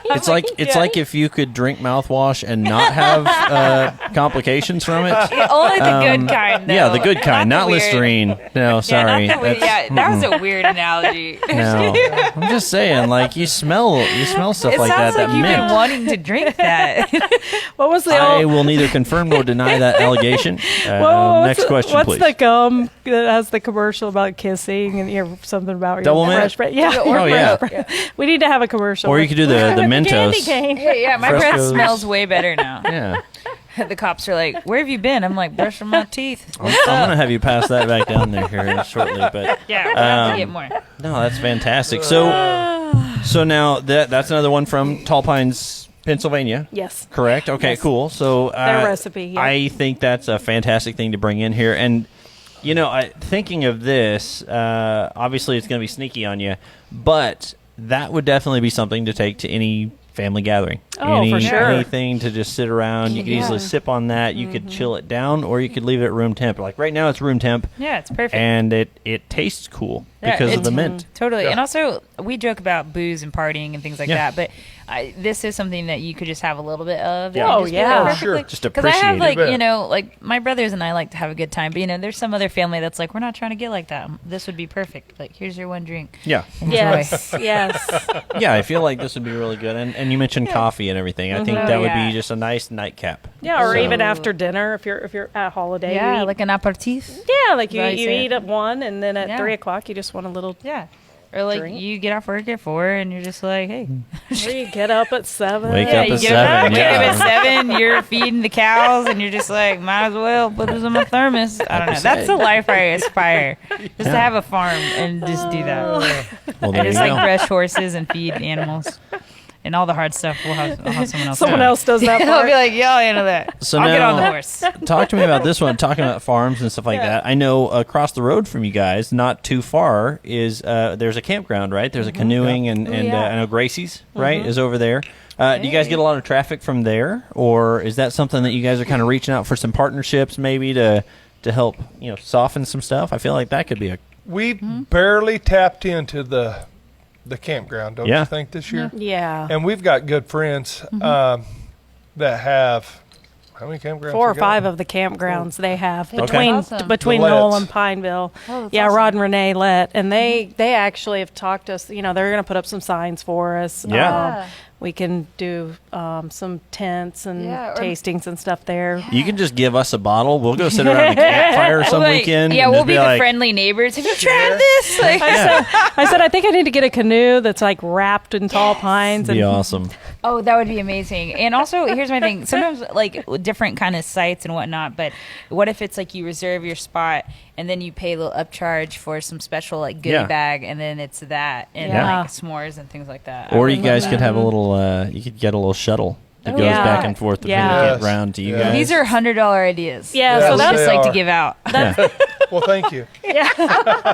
[SPEAKER 2] It's like if you could drink mouthwash and not have complications from it.
[SPEAKER 1] Only the good kind, though.
[SPEAKER 2] Yeah, the good kind, not
[SPEAKER 1] the weird.
[SPEAKER 2] Listerine. No, sorry.
[SPEAKER 1] Yeah, not the weird-
[SPEAKER 2] That's-
[SPEAKER 1] that was a weird analogy.
[SPEAKER 2] No, I'm just saying, like you smell stuff
[SPEAKER 1] It
[SPEAKER 2] like that.
[SPEAKER 1] sounds like
[SPEAKER 2] That
[SPEAKER 1] you've been
[SPEAKER 2] mint.
[SPEAKER 1] wanting to drink that.
[SPEAKER 3] What was the
[SPEAKER 2] I
[SPEAKER 3] old,
[SPEAKER 2] will neither confirm nor deny that allegation.
[SPEAKER 3] what's
[SPEAKER 2] Next question,
[SPEAKER 3] what's
[SPEAKER 2] please.
[SPEAKER 3] the gum that has the commercial about kissing and you're something about your
[SPEAKER 2] Double mint?
[SPEAKER 3] fresh breath? Yeah.
[SPEAKER 2] Oh, yeah.
[SPEAKER 3] We need to have a commercial.
[SPEAKER 2] Or you could do the
[SPEAKER 3] Candy
[SPEAKER 2] Mentos.
[SPEAKER 3] cane.
[SPEAKER 1] Hey, yeah, my breath
[SPEAKER 2] Frescoes.
[SPEAKER 1] smells way better now.
[SPEAKER 2] Yeah,
[SPEAKER 1] The cops are like, "Where have you been?" I'm like, "Brushing my teeth."
[SPEAKER 2] I'm gonna have you pass that back down there here shortly. But
[SPEAKER 1] Yeah, we're gonna have to
[SPEAKER 2] Um,
[SPEAKER 1] get more.
[SPEAKER 2] no, that's fantastic. So now that's another one from Tall Pines, Pennsylvania.
[SPEAKER 3] Yes.
[SPEAKER 2] Correct. Okay,
[SPEAKER 3] Yes.
[SPEAKER 2] cool. So
[SPEAKER 3] Their recipe, yeah.
[SPEAKER 2] I think that's a fantastic thing to bring in here. And you know, thinking of this, obviously it's going to be sneaky on you, but that would definitely be something to take to any family gathering.
[SPEAKER 3] Oh, for sure.
[SPEAKER 2] Anything to just sit around. You could easily sip on that. You could chill it down, or you could leave it at room temp. Like right now, it's room temp,
[SPEAKER 1] Yeah, it's perfect.
[SPEAKER 2] and it tastes cool
[SPEAKER 1] Yeah,
[SPEAKER 2] because of
[SPEAKER 1] it's-
[SPEAKER 2] the mint.
[SPEAKER 1] Totally.
[SPEAKER 4] Yeah.
[SPEAKER 1] And also, we joke about booze and partying and things like
[SPEAKER 2] Yeah.
[SPEAKER 1] that, but this is something that you could just have a little bit of.
[SPEAKER 2] Yeah.
[SPEAKER 1] and
[SPEAKER 3] Oh,
[SPEAKER 1] just be
[SPEAKER 3] yeah.
[SPEAKER 1] like,
[SPEAKER 4] Sure.
[SPEAKER 1] perfectly-
[SPEAKER 2] Just
[SPEAKER 1] 'cause I have,
[SPEAKER 2] appreciate
[SPEAKER 1] like,
[SPEAKER 4] it.
[SPEAKER 1] you know, like, my brothers and I like to have a good time, but, you know, there's some other family that's like, we're not trying to get like that. This would be perfect. Like, here's your one drink.
[SPEAKER 2] Yeah.
[SPEAKER 1] Enjoy.
[SPEAKER 3] Yes. Yes.
[SPEAKER 2] Yeah, I feel like this would be really good. And you mentioned coffee and everything. I think
[SPEAKER 1] Oh,
[SPEAKER 2] that would
[SPEAKER 1] yeah.
[SPEAKER 2] be just a nice nightcap.
[SPEAKER 3] Yeah, or
[SPEAKER 2] So-
[SPEAKER 3] even after dinner if you're at holiday.
[SPEAKER 1] Yeah,
[SPEAKER 3] you eat,
[SPEAKER 1] like an aperitif.
[SPEAKER 3] yeah, like you,
[SPEAKER 1] Right,
[SPEAKER 3] you
[SPEAKER 1] yeah.
[SPEAKER 3] eat at 1 and then at
[SPEAKER 1] Yeah.
[SPEAKER 3] 3 o'clock you just want a little.
[SPEAKER 1] Yeah. Or, like,
[SPEAKER 3] Drink.
[SPEAKER 1] you get off work at 4 and you're just like, hey.
[SPEAKER 3] Or you get up at 7.
[SPEAKER 2] Wake
[SPEAKER 1] Yeah,
[SPEAKER 2] up
[SPEAKER 1] you
[SPEAKER 2] at
[SPEAKER 1] get
[SPEAKER 2] 7,
[SPEAKER 1] Get up
[SPEAKER 2] yeah.
[SPEAKER 1] at 7. You're feeding the cows, and you're just like, might as well put this in my thermos. I don't know. That's the life I aspire, just to have a farm and just do that.
[SPEAKER 2] Well,
[SPEAKER 1] And
[SPEAKER 2] there you
[SPEAKER 1] just like
[SPEAKER 2] go.
[SPEAKER 1] brush horses and feed animals, and all the hard stuff. I'll have someone else.
[SPEAKER 3] Someone
[SPEAKER 1] do.
[SPEAKER 3] else does that
[SPEAKER 1] I'll
[SPEAKER 3] part.
[SPEAKER 1] be like, y'all handle that.
[SPEAKER 2] So
[SPEAKER 1] I'll get
[SPEAKER 2] now-
[SPEAKER 1] on the horse.
[SPEAKER 2] Talk to me about this one. Talking about farms and stuff like that. I know across the road from you guys, not too far, is there's a campground, right? There's a canoeing and
[SPEAKER 1] yeah.
[SPEAKER 2] I know Gracie's, right, is over there. Do you guys get a lot of traffic from there, or is that something that you guys are kind of reaching out for some partnerships, maybe to help soften some stuff? I feel like that could be a
[SPEAKER 4] We barely tapped into the campground, don't
[SPEAKER 2] Yeah.
[SPEAKER 4] you think, this year?
[SPEAKER 3] Yeah.
[SPEAKER 4] And we've got good friends that have how many campgrounds?
[SPEAKER 3] 4 or
[SPEAKER 4] we got?
[SPEAKER 3] 5 of the campgrounds they have
[SPEAKER 2] Okay.
[SPEAKER 3] between
[SPEAKER 1] Awesome.
[SPEAKER 3] between
[SPEAKER 4] The
[SPEAKER 3] Knoll
[SPEAKER 4] Letts.
[SPEAKER 3] and Pineville.
[SPEAKER 1] Oh, that's
[SPEAKER 3] Yeah,
[SPEAKER 1] awesome.
[SPEAKER 3] Rod and Renee Lett, and they actually have talked to us. They're going to put up some signs for us.
[SPEAKER 2] Yeah.
[SPEAKER 3] We can do some tents and
[SPEAKER 1] Yeah, or-
[SPEAKER 3] tastings and stuff there.
[SPEAKER 2] You can just give us a bottle. We'll go sit around the campfire some
[SPEAKER 1] Like,
[SPEAKER 2] weekend.
[SPEAKER 1] yeah,
[SPEAKER 2] and
[SPEAKER 1] we'll
[SPEAKER 2] just
[SPEAKER 1] be the
[SPEAKER 2] like,
[SPEAKER 1] friendly neighbors. Have you tried this? Like,
[SPEAKER 3] I said I think I need to get a canoe that's like wrapped in tall pines.
[SPEAKER 2] Be
[SPEAKER 3] And
[SPEAKER 2] awesome.
[SPEAKER 1] oh, that would be amazing. And also, here's my thing. Sometimes, like, different kind of sites and whatnot, but what if it's like you reserve your spot and then you pay a little upcharge for some special, like, goodie
[SPEAKER 2] Yeah.
[SPEAKER 1] bag, and then it's that, and
[SPEAKER 3] Yeah.
[SPEAKER 1] like s'mores and things like that.
[SPEAKER 2] Or
[SPEAKER 1] I
[SPEAKER 2] you
[SPEAKER 1] would
[SPEAKER 2] guys
[SPEAKER 1] love
[SPEAKER 2] could
[SPEAKER 1] that.
[SPEAKER 2] have a little. You could get a little shuttle that goes
[SPEAKER 3] yeah.
[SPEAKER 2] back and forth to
[SPEAKER 3] Yeah.
[SPEAKER 2] bring it
[SPEAKER 4] Yes.
[SPEAKER 2] round to you
[SPEAKER 4] Yeah.
[SPEAKER 2] guys.
[SPEAKER 1] These are $100 ideas.
[SPEAKER 3] yeah,
[SPEAKER 4] Yes,
[SPEAKER 3] so
[SPEAKER 1] We
[SPEAKER 3] that's
[SPEAKER 4] they
[SPEAKER 1] just like to
[SPEAKER 4] are.
[SPEAKER 1] give out
[SPEAKER 2] Yeah.
[SPEAKER 4] Well, thank you.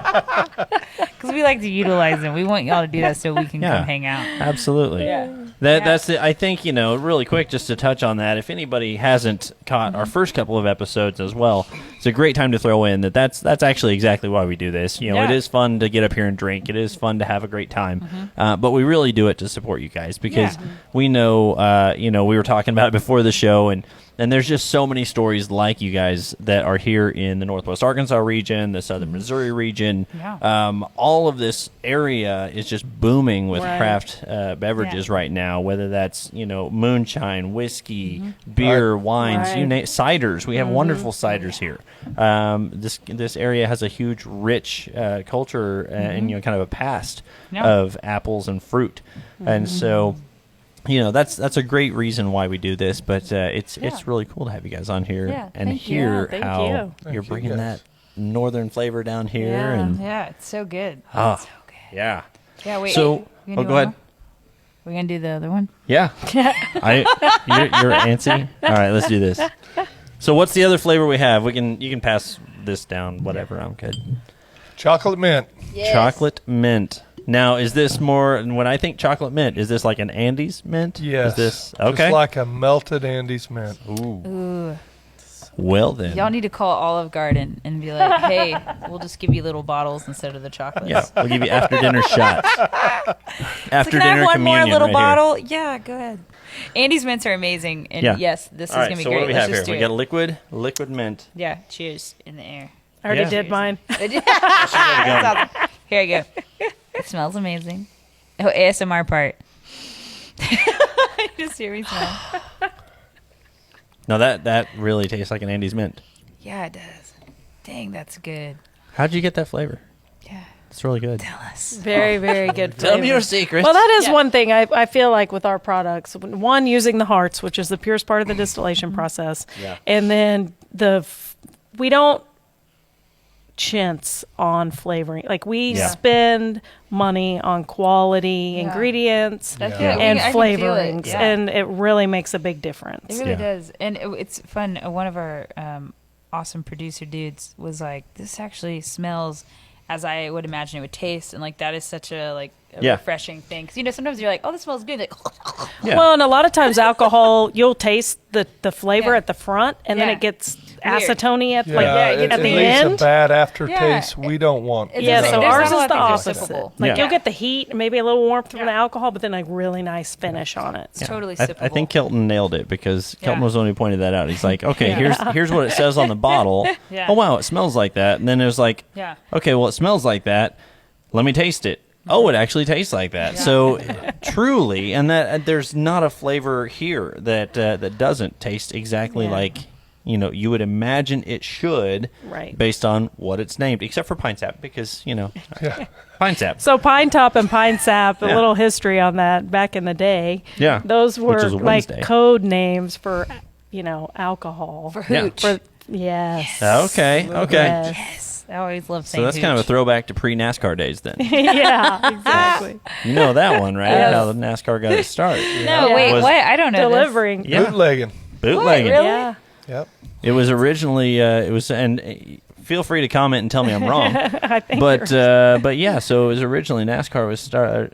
[SPEAKER 1] because we like to utilize them. We want y'all to do that so we can
[SPEAKER 2] Yeah.
[SPEAKER 1] come hang out.
[SPEAKER 2] Absolutely.
[SPEAKER 1] Yeah.
[SPEAKER 2] That's it. I think, really quick, just to touch on that, if anybody hasn't caught our first couple of episodes as well, it's a great time to throw in that's actually exactly why we do this. It
[SPEAKER 1] Yeah.
[SPEAKER 2] is fun to get up here and drink. It is fun to have a great time. But we really do it to support you guys because we know, we were talking about it before the show, and And there's just so many stories like you guys that are here in the Northwest Arkansas region, the Southern Missouri region.
[SPEAKER 1] Yeah.
[SPEAKER 2] All of this area is just booming with
[SPEAKER 3] Right.
[SPEAKER 2] craft beverages right now, whether that's, moonshine, whiskey, beer, wines,
[SPEAKER 3] Right.
[SPEAKER 2] you name ciders. We have wonderful ciders here. This area has a huge, rich culture and, kind of a past of apples and fruit. And so... that's a great reason why we do this, but it's really cool to have you guys on here and
[SPEAKER 1] thank you.
[SPEAKER 2] hear
[SPEAKER 3] Thank
[SPEAKER 2] how
[SPEAKER 3] you.
[SPEAKER 2] you're
[SPEAKER 4] Thank you,
[SPEAKER 2] bringing
[SPEAKER 4] guys.
[SPEAKER 2] that northern flavor down here.
[SPEAKER 3] Yeah.
[SPEAKER 2] And
[SPEAKER 1] Yeah, it's so good.
[SPEAKER 2] Ah,
[SPEAKER 1] It's so good.
[SPEAKER 2] yeah.
[SPEAKER 1] Yeah, wait.
[SPEAKER 2] So,
[SPEAKER 1] you gonna do
[SPEAKER 2] go
[SPEAKER 1] one
[SPEAKER 2] ahead.
[SPEAKER 1] more? We're going to do the other one?
[SPEAKER 2] Yeah. You're antsy. All right, let's do this. So, what's the other flavor we have? You can pass this down. Whatever. I'm good.
[SPEAKER 4] Chocolate mint.
[SPEAKER 2] Chocolate mint. Now, is this more? When I think chocolate mint, is this like an Andes mint?
[SPEAKER 4] Yes.
[SPEAKER 2] Is this okay?
[SPEAKER 4] Just like a melted Andes mint.
[SPEAKER 1] Ooh.
[SPEAKER 2] Well then.
[SPEAKER 1] Y'all need to call Olive Garden and be like, hey, we'll just give you little bottles instead of the chocolates.
[SPEAKER 2] Yeah, we'll give you after dinner shots. After
[SPEAKER 1] Can I have
[SPEAKER 2] dinner
[SPEAKER 1] one more
[SPEAKER 2] communion
[SPEAKER 1] little
[SPEAKER 2] right
[SPEAKER 1] bottle? Yeah, go ahead. Andy's mints are amazing. And
[SPEAKER 2] Yeah.
[SPEAKER 1] yes, this
[SPEAKER 2] All
[SPEAKER 1] is
[SPEAKER 2] right,
[SPEAKER 1] going to
[SPEAKER 2] so
[SPEAKER 1] be
[SPEAKER 2] what
[SPEAKER 1] great.
[SPEAKER 2] do we have
[SPEAKER 1] Let's
[SPEAKER 2] here?
[SPEAKER 1] just
[SPEAKER 2] We
[SPEAKER 1] do
[SPEAKER 2] got
[SPEAKER 1] it.
[SPEAKER 2] liquid mint.
[SPEAKER 1] Yeah, cheers in the air.
[SPEAKER 3] I already
[SPEAKER 2] Yeah.
[SPEAKER 3] did mine.
[SPEAKER 1] That's awesome. Here you go. It smells amazing. Oh, ASMR part. Just hear me smell.
[SPEAKER 2] No, that really tastes like an Andes mint.
[SPEAKER 1] Yeah, it does. Dang, that's good.
[SPEAKER 2] How'd you get that flavor?
[SPEAKER 1] Yeah.
[SPEAKER 2] It's really good.
[SPEAKER 1] Tell us.
[SPEAKER 3] Very, very good
[SPEAKER 2] Tell me
[SPEAKER 3] flavor.
[SPEAKER 2] your secret.
[SPEAKER 3] Well, that is
[SPEAKER 1] Yeah.
[SPEAKER 3] one thing I feel like with our products. One, using the hearts, which is the purest part of the distillation process.
[SPEAKER 2] Yeah.
[SPEAKER 3] And then we don't chintz on flavoring. Like we
[SPEAKER 2] Yeah.
[SPEAKER 3] spend money on quality
[SPEAKER 1] Yeah.
[SPEAKER 3] ingredients
[SPEAKER 1] That's
[SPEAKER 4] Yeah.
[SPEAKER 1] good.
[SPEAKER 3] and
[SPEAKER 1] I can feel it.
[SPEAKER 3] flavorings,
[SPEAKER 1] Yeah.
[SPEAKER 3] and it really makes a big difference.
[SPEAKER 1] It really
[SPEAKER 2] Yeah.
[SPEAKER 1] does. And it's fun. One of our awesome producer dudes was like, this actually smells as I would imagine it would taste. And like, that is such a
[SPEAKER 2] Yeah.
[SPEAKER 1] refreshing thing. Because, sometimes you're like, oh, this smells good. Like,
[SPEAKER 2] Yeah.
[SPEAKER 3] Well, and a lot of times alcohol, you'll taste the flavor
[SPEAKER 1] Yeah.
[SPEAKER 3] at the front, and then
[SPEAKER 1] Yeah.
[SPEAKER 3] it gets
[SPEAKER 1] Weird.
[SPEAKER 3] acetone at
[SPEAKER 4] Yeah,
[SPEAKER 3] like
[SPEAKER 1] it
[SPEAKER 3] at
[SPEAKER 4] it
[SPEAKER 3] the
[SPEAKER 4] leaves
[SPEAKER 3] end.
[SPEAKER 4] a bad aftertaste
[SPEAKER 1] Yeah.
[SPEAKER 4] we don't want.
[SPEAKER 1] It's
[SPEAKER 3] Yeah,
[SPEAKER 1] There's
[SPEAKER 3] so
[SPEAKER 1] not
[SPEAKER 3] ours
[SPEAKER 1] a lot
[SPEAKER 3] is
[SPEAKER 1] of
[SPEAKER 3] the
[SPEAKER 1] things that are
[SPEAKER 3] opposite.
[SPEAKER 1] sippable.
[SPEAKER 3] Like
[SPEAKER 2] Yeah.
[SPEAKER 3] you'll get the heat, maybe a little warmth from the alcohol, but then like really nice finish on it.
[SPEAKER 1] it's totally
[SPEAKER 2] I
[SPEAKER 1] sippable.
[SPEAKER 2] think Kelton nailed it because Kelton
[SPEAKER 1] Yeah.
[SPEAKER 2] was the one who pointed that out. He's like, okay, here's what it says on the bottle.
[SPEAKER 1] Yeah.
[SPEAKER 2] Oh wow, it smells like that. And then it was like,
[SPEAKER 1] Yeah.
[SPEAKER 2] okay, well it smells like that. Let me taste it. Oh, it actually tastes like that. So truly, and that there's not a flavor here that doesn't taste exactly
[SPEAKER 3] Yeah.
[SPEAKER 2] like you would imagine it should,
[SPEAKER 3] Right.
[SPEAKER 2] based on what it's named, except for pine sap because
[SPEAKER 4] Yeah.
[SPEAKER 2] pine sap.
[SPEAKER 3] So pine top and pine sap, a
[SPEAKER 2] Yeah.
[SPEAKER 3] little history on that back in the day.
[SPEAKER 2] Yeah.
[SPEAKER 3] Those
[SPEAKER 2] Which
[SPEAKER 3] were
[SPEAKER 2] is a
[SPEAKER 3] like
[SPEAKER 2] Wednesday.
[SPEAKER 3] code names for alcohol.
[SPEAKER 1] For
[SPEAKER 2] Yeah.
[SPEAKER 1] hooch.
[SPEAKER 3] Yes.
[SPEAKER 2] Okay.
[SPEAKER 3] Yes.
[SPEAKER 1] I always love
[SPEAKER 2] So
[SPEAKER 1] saying
[SPEAKER 2] that's kind of a
[SPEAKER 1] hooch.
[SPEAKER 2] throwback to pre-NASCAR days then.
[SPEAKER 3] Yeah, exactly.
[SPEAKER 2] You know that one, right?
[SPEAKER 3] Yes.
[SPEAKER 2] How the NASCAR got its start.
[SPEAKER 1] No,
[SPEAKER 3] Yeah.
[SPEAKER 1] wait,
[SPEAKER 2] Was
[SPEAKER 1] what? I don't know. this.
[SPEAKER 3] Delivering.
[SPEAKER 2] Yeah.
[SPEAKER 4] Bootlegging.
[SPEAKER 2] Bootlegging.
[SPEAKER 1] Really?
[SPEAKER 3] Yeah.
[SPEAKER 4] Yep.
[SPEAKER 2] It was originally and feel free to comment and tell me I'm wrong.
[SPEAKER 3] I think
[SPEAKER 2] But
[SPEAKER 3] you're-
[SPEAKER 2] but yeah, so it was originally NASCAR was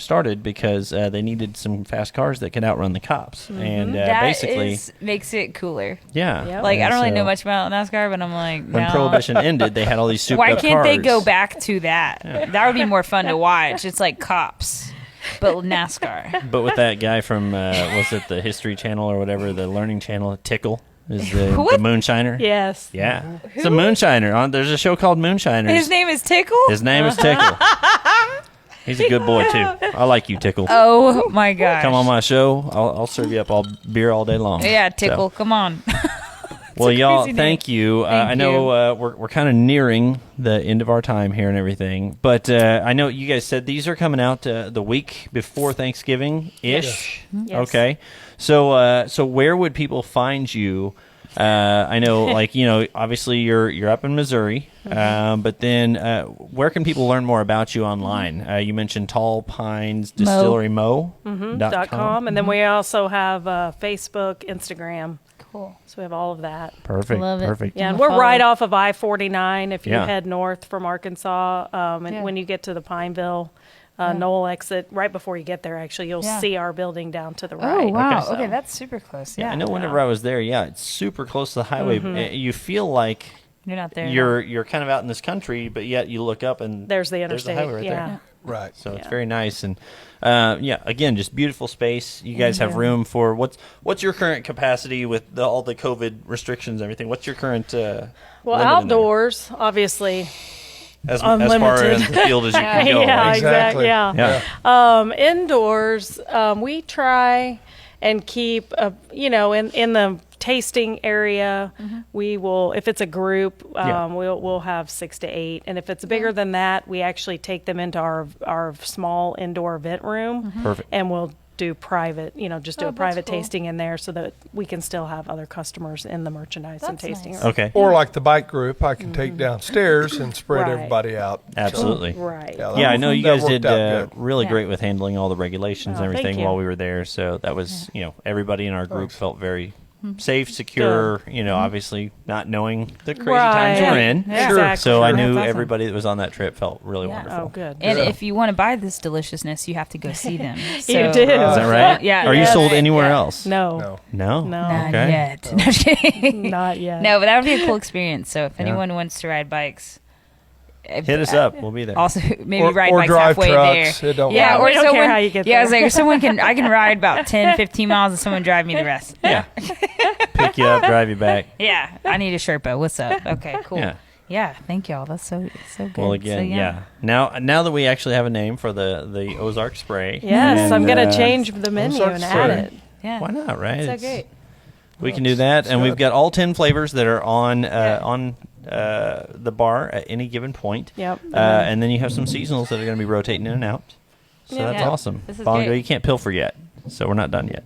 [SPEAKER 2] started because they needed some fast cars that could outrun the cops, and
[SPEAKER 1] That
[SPEAKER 2] basically,
[SPEAKER 1] makes it cooler.
[SPEAKER 2] yeah.
[SPEAKER 3] Yep.
[SPEAKER 1] Like, I
[SPEAKER 2] And
[SPEAKER 1] don't really
[SPEAKER 2] so
[SPEAKER 1] know much about NASCAR, but I'm like,
[SPEAKER 2] When
[SPEAKER 1] no.
[SPEAKER 2] Prohibition ended, they had all these souped
[SPEAKER 1] Why
[SPEAKER 2] up
[SPEAKER 1] can't they
[SPEAKER 2] cars.
[SPEAKER 1] go back to that? That would be more fun to watch. It's like cops, but NASCAR.
[SPEAKER 2] But with that guy from was it the History Channel or whatever, the Learning Channel, Tickle is the
[SPEAKER 1] What?
[SPEAKER 2] moonshiner.
[SPEAKER 3] yes.
[SPEAKER 2] Yeah, it's a moonshiner. There's a show called Moonshiners.
[SPEAKER 1] His name is Tickle?
[SPEAKER 2] His name is Tickle. He's a good boy too. I like you, Tickle.
[SPEAKER 1] Oh, my gosh.
[SPEAKER 2] Come on my show. I'll serve you up all beer all day long.
[SPEAKER 1] Yeah, Tickle.
[SPEAKER 2] So,
[SPEAKER 1] Come on.
[SPEAKER 2] well, y'all,
[SPEAKER 1] crazy name.
[SPEAKER 2] thank you.
[SPEAKER 1] Thank
[SPEAKER 2] I know we're kind of nearing the end of our time here and everything, but I know you guys said these are coming out the week before Thanksgiving ish.
[SPEAKER 3] Yes.
[SPEAKER 2] Okay, so where would people find you? I know, like obviously you're up in Missouri, but then where can people learn more about you online? You mentioned Tall Pines Distillery
[SPEAKER 3] .com. And then we also have Facebook, Instagram.
[SPEAKER 1] Cool.
[SPEAKER 3] So we have all of that.
[SPEAKER 2] Perfect.
[SPEAKER 1] Love it.
[SPEAKER 2] Perfect.
[SPEAKER 3] Yeah, and
[SPEAKER 1] I'm
[SPEAKER 3] we're
[SPEAKER 1] gonna
[SPEAKER 3] right
[SPEAKER 1] follow.
[SPEAKER 3] off of I-49 if you
[SPEAKER 2] Yeah.
[SPEAKER 3] head north from Arkansas. And
[SPEAKER 1] Yeah.
[SPEAKER 3] when you get to the Pineville Knoll exit, right before you get there, actually, you'll
[SPEAKER 1] Yeah.
[SPEAKER 3] see our building down to the
[SPEAKER 1] Oh,
[SPEAKER 3] right.
[SPEAKER 1] wow.
[SPEAKER 2] so-
[SPEAKER 1] Okay, that's super close.
[SPEAKER 2] Yeah,
[SPEAKER 1] Yeah.
[SPEAKER 2] I know whenever I was there, it's super close to the highway. You feel like
[SPEAKER 1] You're not there.
[SPEAKER 2] you're kind of out in this country, but yet you look up and
[SPEAKER 3] There's the
[SPEAKER 2] the
[SPEAKER 3] interstate.
[SPEAKER 2] highway right
[SPEAKER 3] yeah.
[SPEAKER 2] there.
[SPEAKER 4] Right.
[SPEAKER 2] So it's very nice. And, again, just beautiful space. You guys have room for what's your current capacity with all the COVID restrictions and everything? What's your current
[SPEAKER 3] Well,
[SPEAKER 2] limit in
[SPEAKER 3] outdoors, obviously,
[SPEAKER 2] as far
[SPEAKER 3] unlimited.
[SPEAKER 2] as the field as you can go?
[SPEAKER 3] Yeah,
[SPEAKER 2] right?
[SPEAKER 3] exactly.
[SPEAKER 2] Yeah.
[SPEAKER 3] Indoors, we try and keep, in the tasting area, we will, if it's a group, we'll have 6 to 8, and if it's bigger than that, we actually take them into our small indoor event room.
[SPEAKER 2] Perfect.
[SPEAKER 3] And we'll do private, just do a private
[SPEAKER 1] cool.
[SPEAKER 3] tasting in there so that we can still have other customers in the merchandise and tasting
[SPEAKER 1] nice.
[SPEAKER 3] room.
[SPEAKER 2] Okay.
[SPEAKER 4] Or like the bike group, I can take downstairs and spread
[SPEAKER 3] Right.
[SPEAKER 4] everybody out.
[SPEAKER 2] Absolutely.
[SPEAKER 3] Right.
[SPEAKER 2] Yeah, I know you
[SPEAKER 4] that
[SPEAKER 2] guys did
[SPEAKER 4] worked out good.
[SPEAKER 2] really
[SPEAKER 1] Yeah.
[SPEAKER 2] great with handling all the regulations and
[SPEAKER 3] Oh, thank
[SPEAKER 2] everything
[SPEAKER 3] you.
[SPEAKER 2] while we were there. So that was, everybody in our group felt very safe, secure, obviously not knowing the crazy times
[SPEAKER 3] Right.
[SPEAKER 2] we're in.
[SPEAKER 3] Yeah.
[SPEAKER 4] Sure.
[SPEAKER 3] Exactly.
[SPEAKER 2] So I
[SPEAKER 3] Sure.
[SPEAKER 2] knew
[SPEAKER 1] That's awesome.
[SPEAKER 2] everybody that was on that trip felt really wonderful.
[SPEAKER 3] Oh, good.
[SPEAKER 1] And
[SPEAKER 4] Yeah.
[SPEAKER 1] if you want to buy this deliciousness, you have to go see them. So,
[SPEAKER 3] You do.
[SPEAKER 2] Is that right?
[SPEAKER 1] Yeah.
[SPEAKER 2] Are you
[SPEAKER 1] Yes.
[SPEAKER 2] sold anywhere
[SPEAKER 1] Yeah.
[SPEAKER 2] else?
[SPEAKER 3] No,
[SPEAKER 4] No.
[SPEAKER 2] No?
[SPEAKER 3] No.
[SPEAKER 1] Not
[SPEAKER 2] Okay.
[SPEAKER 1] yet. No, I'm just kidding.
[SPEAKER 3] not yet.
[SPEAKER 1] No, but that would be a cool experience. So if
[SPEAKER 2] Yeah.
[SPEAKER 1] anyone wants to ride bikes,
[SPEAKER 2] Hit us up. We'll be there.
[SPEAKER 1] Also, maybe
[SPEAKER 4] Or-
[SPEAKER 1] ride
[SPEAKER 4] or
[SPEAKER 1] bikes
[SPEAKER 4] drive
[SPEAKER 1] halfway
[SPEAKER 4] trucks.
[SPEAKER 1] there.
[SPEAKER 4] It don't
[SPEAKER 1] Yeah,
[SPEAKER 4] matter.
[SPEAKER 1] or
[SPEAKER 3] We don't care
[SPEAKER 1] someone,
[SPEAKER 3] how you get
[SPEAKER 1] yeah, I was
[SPEAKER 3] there.
[SPEAKER 1] like, I can ride about 10, 15 miles and someone drive me the rest.
[SPEAKER 2] Yeah. Pick you up, drive you back.
[SPEAKER 1] Yeah, I need a Sherpa. What's up? Okay, cool.
[SPEAKER 2] Yeah.
[SPEAKER 1] Yeah, thank y'all. That's so good.
[SPEAKER 2] Well, again,
[SPEAKER 1] So,
[SPEAKER 2] yeah. Now that we actually have a name for the Ozark spray.
[SPEAKER 3] Yes,
[SPEAKER 2] and,
[SPEAKER 3] I'm gonna change the menu
[SPEAKER 4] Ozark
[SPEAKER 3] and
[SPEAKER 4] spray.
[SPEAKER 3] add it.
[SPEAKER 1] Yeah.
[SPEAKER 2] Why not, right?
[SPEAKER 1] So
[SPEAKER 2] It's-
[SPEAKER 1] great.
[SPEAKER 2] We can do that, and we've
[SPEAKER 4] good.
[SPEAKER 2] got all 10 flavors that are on the bar at any given point.
[SPEAKER 3] Yep.
[SPEAKER 2] And then you have some seasonals that are going to be rotating in and out. So
[SPEAKER 3] Yeah.
[SPEAKER 2] that's
[SPEAKER 1] Yeah.
[SPEAKER 2] awesome.
[SPEAKER 1] This is
[SPEAKER 2] Bongo,
[SPEAKER 1] great.
[SPEAKER 2] you can't pilfer yet, so we're not done yet.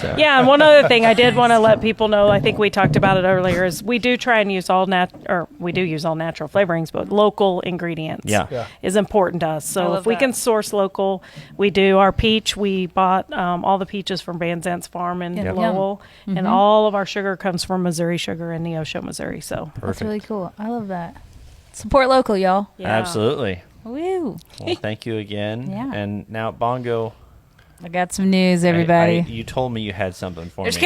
[SPEAKER 2] So.
[SPEAKER 3] Yeah, and one other thing I did want to let people know, I think we talked about it earlier, is we do try and use all natural flavorings, but local ingredients
[SPEAKER 2] Yeah.
[SPEAKER 3] is important to us.
[SPEAKER 1] I
[SPEAKER 3] So
[SPEAKER 1] love
[SPEAKER 3] if we
[SPEAKER 1] that.
[SPEAKER 3] can source local, we do. Our peach, we bought all the peaches from Van Zant's farm in
[SPEAKER 1] Yep.
[SPEAKER 3] Lowell,
[SPEAKER 1] Mm-hmm.
[SPEAKER 3] and all of our sugar comes from Missouri Sugar in Neosho, Missouri. So
[SPEAKER 1] That's really cool. I love that. Support local, y'all.
[SPEAKER 3] yeah.
[SPEAKER 2] Absolutely.
[SPEAKER 1] Woo.
[SPEAKER 2] Well, thank you again.
[SPEAKER 1] Yeah.
[SPEAKER 2] And now, Bongo,
[SPEAKER 1] I got some news, everybody.
[SPEAKER 2] you told me you had something for me.
[SPEAKER 1] Just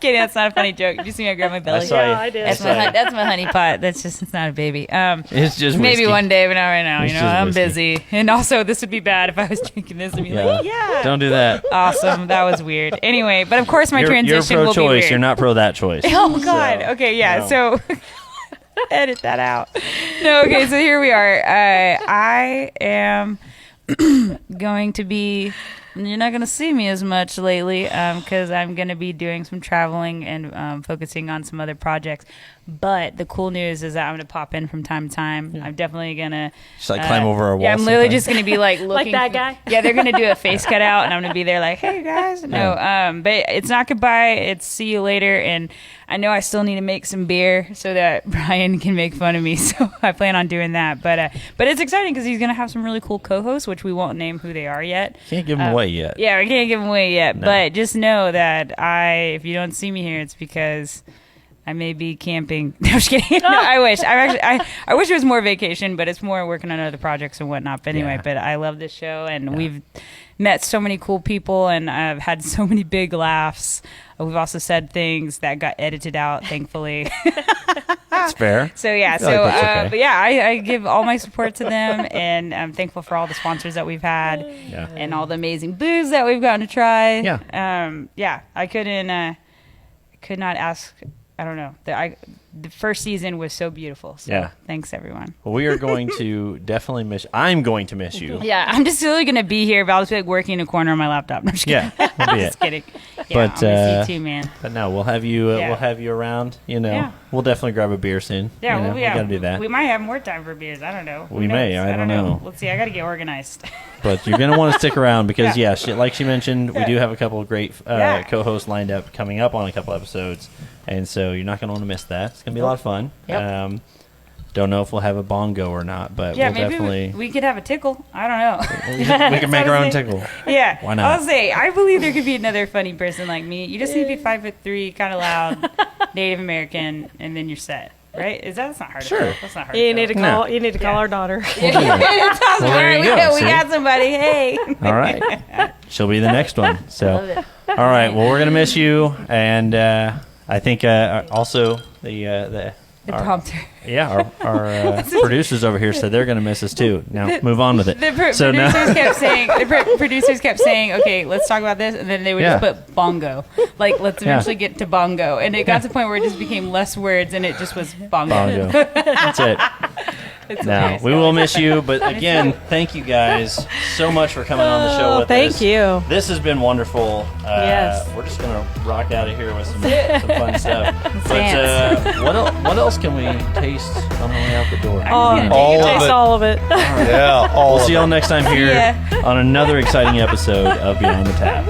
[SPEAKER 1] kidding. That's not a funny joke. Did you see me grab my belly?
[SPEAKER 2] saw you.
[SPEAKER 3] Yeah, I did.
[SPEAKER 1] That's that's my honey pot. That's just, it's not a baby.
[SPEAKER 2] It's just
[SPEAKER 1] Maybe
[SPEAKER 2] whiskey.
[SPEAKER 1] one day, but not right now.
[SPEAKER 2] It's
[SPEAKER 1] You know,
[SPEAKER 2] just
[SPEAKER 1] I'm
[SPEAKER 2] whiskey.
[SPEAKER 1] busy. And also, this would be bad if I was drinking this and be like,
[SPEAKER 2] Yeah. Don't do that.
[SPEAKER 1] awesome. That was weird. Anyway, but of course, my
[SPEAKER 2] You're
[SPEAKER 1] transition will be
[SPEAKER 2] pro-choice.
[SPEAKER 1] weird.
[SPEAKER 2] You're not pro that choice.
[SPEAKER 1] Oh, God. Okay, yeah.
[SPEAKER 2] no.
[SPEAKER 1] So edit that out. No, okay, so here we are. I am going to be. You're not going to see me as much lately because I'm going to be doing some traveling and focusing on some other projects. But the cool news is that I'm going to pop in from time to time. I'm definitely going to
[SPEAKER 2] Just like climb over a wall.
[SPEAKER 1] Yeah, I'm literally
[SPEAKER 2] sometime.
[SPEAKER 1] just going to be like looking.
[SPEAKER 3] that guy?
[SPEAKER 1] Yeah, they're going to do a face cutout, and I'm going to be there like, "Hey guys." No, but it's not goodbye. It's see you later. And I know I still need to make some beer so that Brian can make fun of me. So I plan on doing that. But it's exciting because he's going to have some really cool co-hosts, which we won't name who they are yet.
[SPEAKER 2] Can't give them away yet.
[SPEAKER 1] Yeah, we can't give them away yet.
[SPEAKER 2] No.
[SPEAKER 1] But just know that if you don't see me here, it's because I may be camping. No, I'm just kidding. No, I wish. I wish it was more vacation, but it's more working on other projects and whatnot. But anyway,
[SPEAKER 2] Yeah.
[SPEAKER 1] but I love this show, and we've met so many cool people, and I've had so many big laughs. We've also said things that got edited out, thankfully.
[SPEAKER 2] It's fair.
[SPEAKER 1] So yeah,
[SPEAKER 2] I feel like that's okay.
[SPEAKER 1] but yeah, I give all my support to them, and I'm thankful for all the sponsors that we've had,
[SPEAKER 2] Yeah.
[SPEAKER 1] and all the amazing booze that we've gotten to try.
[SPEAKER 2] Yeah.
[SPEAKER 1] Yeah, I could not ask. I don't know. The first season was so beautiful. So
[SPEAKER 2] Yeah.
[SPEAKER 1] thanks everyone.
[SPEAKER 2] Well, we are going to definitely miss. I'm going to miss you.
[SPEAKER 1] Yeah, I'm just really gonna be here, but I'll just be like working in a corner on my laptop. No, I'm just kidding.
[SPEAKER 2] Yeah, that'll be it.
[SPEAKER 1] Just kidding. Yeah,
[SPEAKER 2] But,
[SPEAKER 1] I'll miss you too, man.
[SPEAKER 2] But no, we'll have you.
[SPEAKER 1] Yeah.
[SPEAKER 2] We'll have you around. You know,
[SPEAKER 1] Yeah.
[SPEAKER 2] we'll definitely grab a beer soon.
[SPEAKER 1] Yeah,
[SPEAKER 2] you know,
[SPEAKER 1] well,
[SPEAKER 2] we
[SPEAKER 1] yeah,
[SPEAKER 2] got to do that.
[SPEAKER 1] We might have more time for beers. I don't know. Who
[SPEAKER 2] We may.
[SPEAKER 1] knows?
[SPEAKER 2] I don't know.
[SPEAKER 1] Let's see. I got to get organized.
[SPEAKER 2] But you're going to want to stick around because,
[SPEAKER 1] Yeah.
[SPEAKER 2] like she mentioned, we
[SPEAKER 1] Yeah.
[SPEAKER 2] do have a couple of great
[SPEAKER 1] Yeah.
[SPEAKER 2] co-hosts lined up coming up on a couple episodes, and so you're not going to want to miss that. It's going to be a lot of fun.
[SPEAKER 1] Yep.
[SPEAKER 2] Don't know if we'll have a bongo or not, but
[SPEAKER 1] Yeah,
[SPEAKER 2] we'll
[SPEAKER 1] maybe
[SPEAKER 2] definitely
[SPEAKER 1] we could have a tickle. I don't know.
[SPEAKER 2] we can make our own tickle.
[SPEAKER 1] Yeah.
[SPEAKER 2] Why not?
[SPEAKER 1] I'll say, I believe there could be another funny person like me. You just need to be 5'3", kind of loud, Native American, and then you're set. Right? That's not hard
[SPEAKER 2] Sure.
[SPEAKER 1] to fill. That's not hard
[SPEAKER 3] You
[SPEAKER 1] to
[SPEAKER 3] need to
[SPEAKER 1] fill.
[SPEAKER 2] No.
[SPEAKER 3] call. You need to call
[SPEAKER 1] Yeah.
[SPEAKER 3] our daughter.
[SPEAKER 2] Well, there you go.
[SPEAKER 1] We
[SPEAKER 2] see?
[SPEAKER 1] got somebody. Hey.
[SPEAKER 2] All right. She'll be the next one.
[SPEAKER 1] Love
[SPEAKER 2] So,
[SPEAKER 1] it.
[SPEAKER 2] all right. Well, we're gonna miss you, and I think also the
[SPEAKER 1] The prompter.
[SPEAKER 2] Yeah, our producers over here said they're going to miss us too. Now, move on with it.
[SPEAKER 1] The producers kept saying, okay, let's talk about this. And then they would just put bongo. Like, let's eventually get to bongo. And it got to the point where it just became less words and it just was bongo.
[SPEAKER 2] That's it. Now, we will miss you, but again, thank you guys so much for coming on the show with us.
[SPEAKER 3] Thank you.
[SPEAKER 2] This has been wonderful.
[SPEAKER 3] Yes.
[SPEAKER 2] We're just going to rock out of here with some fun stuff. But what else can we taste on the way out the door?
[SPEAKER 3] All of it.
[SPEAKER 4] Yeah,
[SPEAKER 2] We'll see y'all next time here on another exciting episode of Beyond the Tap.